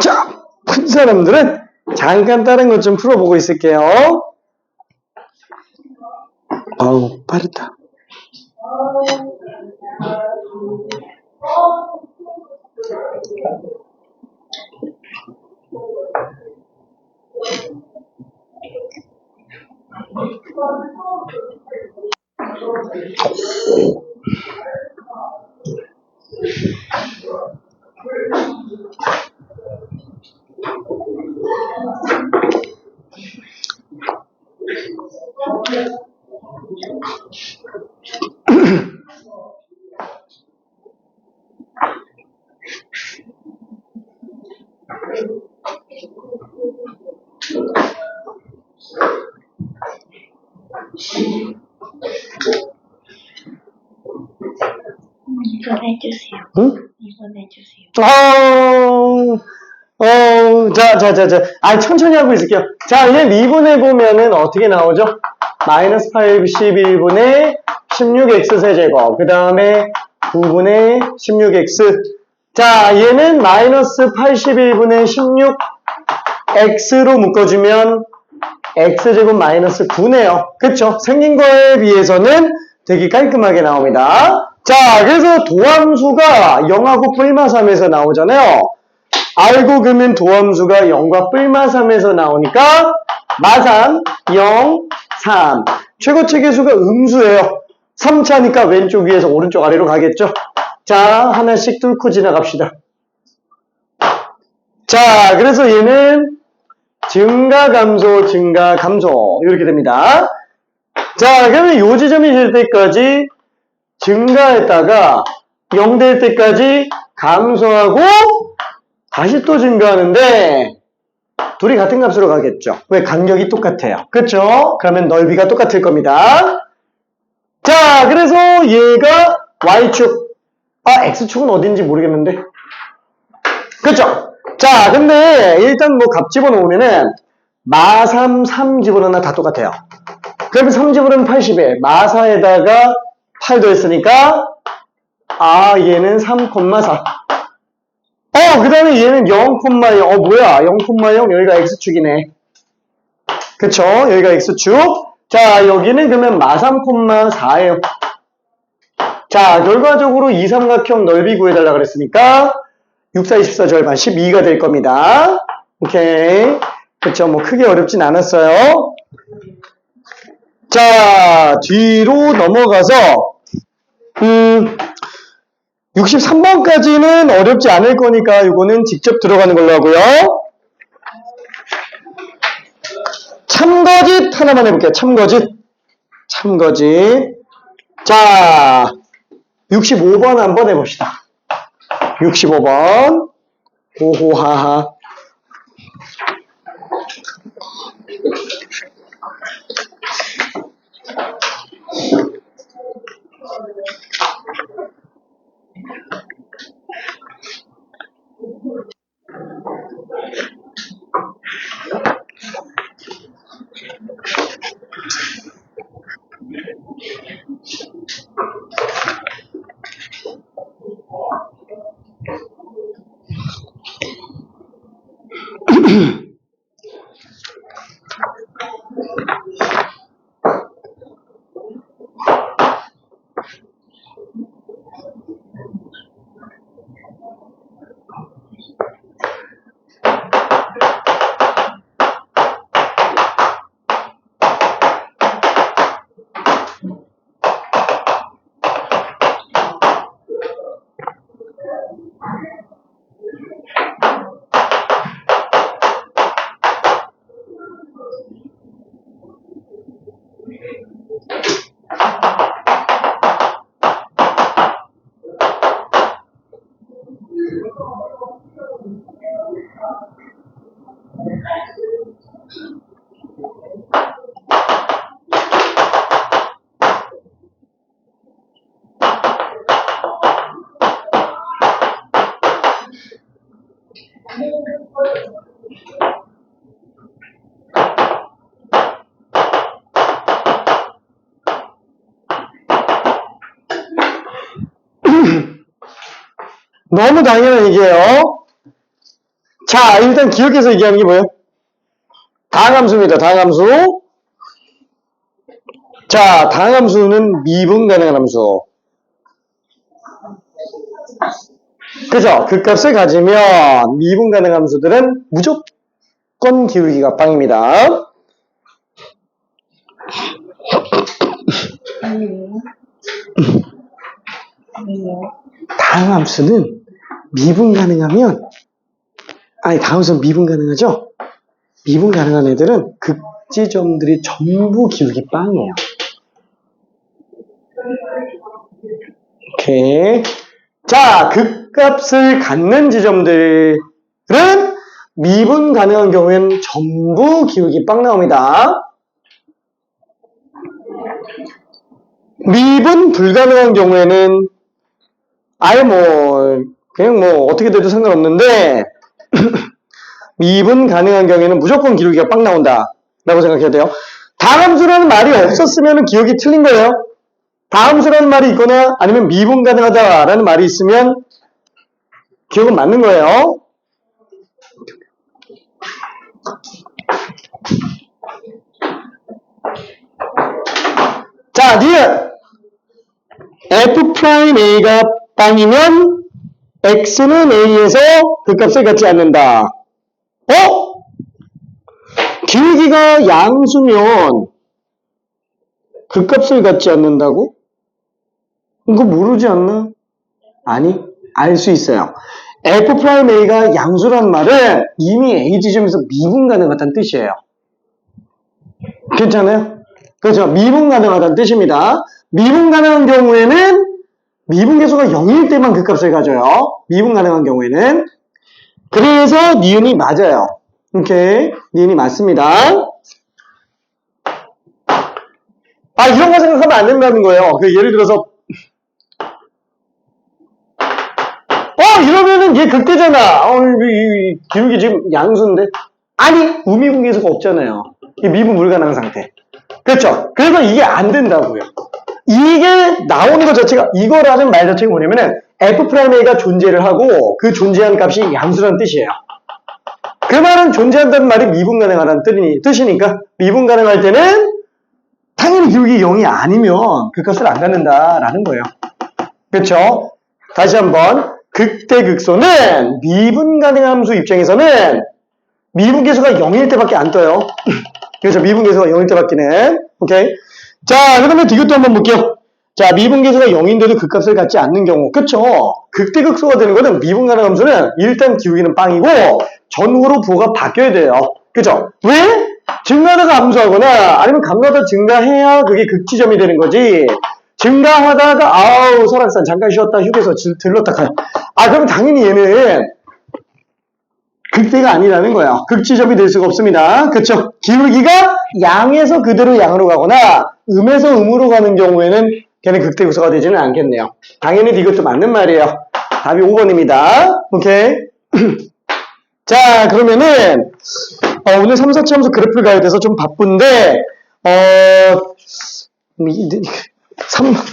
자, 푼 사람들은 잠깐 다른 것 좀 풀어보고 있을게요. 어우, 빠르다. 이번 해주세요. 응? 이번 해주세요. 자. 아, 천천히 하고 있을게요. 자, 얘 미분해 보면은 어떻게 나오죠? 마이너스 81분의 16x 세제곱. 그 다음에 9분의 16x. 자, 얘는 마이너스 81분의 16x로 묶어주면 x제곱 마이너스 9네요. 그쵸? 생긴 거에 비해서는 되게 깔끔하게 나옵니다. 자, 그래서 도함수가 0하고 뿔마3에서 나오잖아요. 알고 그러면 도함수가 0과 뿔마3에서 나오니까 마삼, 0, 3. 최고 체계수가 음수예요. 3차니까 왼쪽 위에서 오른쪽 아래로 가겠죠. 자, 하나씩 뚫고 지나갑시다. 자, 그래서 얘는 증가, 감소 이렇게 됩니다. 자, 그러면 요 지점이 될 때까지 증가했다가 0 될 때까지 감소하고 다시 또 증가하는데 둘이 같은 값으로 가겠죠. 왜? 간격이 똑같아요. 그렇죠? 그러면 넓이가 똑같을 겁니다. 자, 그래서 얘가 Y축, X축은 어딘지 모르겠는데. 그렇죠? 자, 근데 일단 뭐 값 집어넣으면은 마3, 3 집어넣으나 다 똑같아요. 그러면 3 집어넣으면 80에 마4에다가 8 더했으니까 얘는 3,4. 그 다음에 얘는 0,0. 뭐야? 0,0 여기가 X축이네. 그쵸? 여기가 X축. 자, 여기는 그러면 마3,4예요. 자, 결과적으로 이삼각형 넓이 구해달라 그랬으니까 6, 4, 24 절반 12가 될 겁니다. 오케이. 그쵸? 뭐 크게 어렵진 않았어요. 자, 뒤로 넘어가서 63번까지는 어렵지 않을 거니까 이거는 직접 들어가는 걸로 하고요. 참거짓 하나만 해볼게요. 참거짓. 자, 65번 한번 해봅시다. 65번. 호호하하. 너무 당연한 얘기예요. 자, 일단 기억해서 얘기하는 게 뭐예요? 다항함수입니다. 다항함수. 자, 다항함수는 미분 가능한 함수. 그죠? 그 값을 가지면 미분 가능한 함수들은 무조건 기울기가 빵입니다. 다항함수는 미분 가능하면, 다항함수는 미분 가능하죠? 미분 가능한 애들은 극지점들이 전부 기울기 빵이에요. 오케이. 자, 극값을 갖는 지점들은 미분 가능한 경우에는 전부 기울기 빵 나옵니다. 미분 불가능한 경우에는 그냥 어떻게 돼도 상관없는데, 미분 가능한 경우에는 무조건 기울기가 빵 나온다. 라고 생각해야 돼요. 다함수라는 말이 없었으면 기억이 틀린 거예요. 다함수라는 말이 있거나 아니면 미분 가능하다라는 말이 있으면 기억은 맞는 거예요. 자, 니은 f'a가 빵이면 x는 a에서 그 값을 갖지 않는다. 기울기가 양수면 그 값을 갖지 않는다고? 이거 모르지 않나? 아니, 알 수 있어요. f'a가 양수란 말은 이미 a 지점에서 미분 가능하다는 뜻이에요. 괜찮아요? 그렇죠. 미분 가능하다는 뜻입니다. 미분 가능한 경우에는 미분 계수가 0일 때만 그 값을 가져요. 미분 가능한 경우에는. 그래서 니은이 맞아요. 오케이. 니은이 맞습니다. 이런 거 생각하면 안 된다는 거예요. 예를 들어서, 이러면은 얘 극대잖아. 이 기울기 지금 양수인데. 아니, 우미분 계수가 없잖아요. 이 미분 불가능한 상태. 그렇죠? 그래서 이게 안 된다고요. 이게 나오는 것 자체가, 이거라는 말 자체가 뭐냐면은 f'a가 존재를 하고 그 존재한 값이 양수라는 뜻이에요. 그 말은 존재한다는 말이 미분 가능하다는 뜻이니까 미분 가능할 때는 당연히 기울기 0이 아니면 그 값을 안 갖는다라는 거예요. 그렇죠? 다시 한번 극대극소는 미분 가능한 함수 입장에서는 미분 계수가 0일 때밖에 안 떠요. 그래서 미분 계수가 0일 때밖에는. 오케이. 자, 그러면 디귿도 한번 볼게요. 자, 미분 계수가 0인데도 그 값을 갖지 않는 경우. 그쵸? 극대극소가 되는 거는 미분 가능한 함수는 일단 기울기는 빵이고 전후로 부호가 바뀌어야 돼요. 그죠? 왜? 증가하다가 함수하거나 아니면 감소하다 증가해야 그게 극지점이 되는 거지. 증가하다가 설악산 잠깐 쉬었다 휴게소 들렀다 가요. 그럼 당연히 얘는 극대가 아니라는 거예요. 극지점이 될 수가 없습니다. 그쵸? 기울기가 양에서 그대로 양으로 가거나 음에서 음으로 가는 경우에는 걔는 극대극소가 되지는 않겠네요. 당연히 이것도 맞는 말이에요. 답이 5번입니다. 오케이. 자, 그러면은 오늘 3, 4차 함수 그래프를 가야 돼서 좀 바쁜데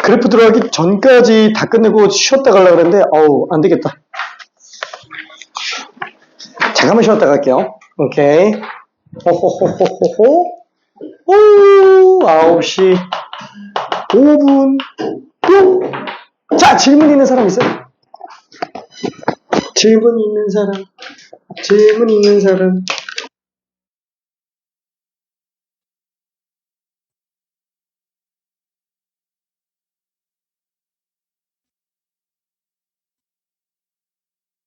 그래프 들어가기 전까지 다 끝내고 쉬었다 가려고 그랬는데 안 되겠다. 잠깐만 쉬었다 갈게요. 오케이. 호호호호호호. 9시 5분. 자, 질문 있는 사람 있어요? 질문 있는 사람.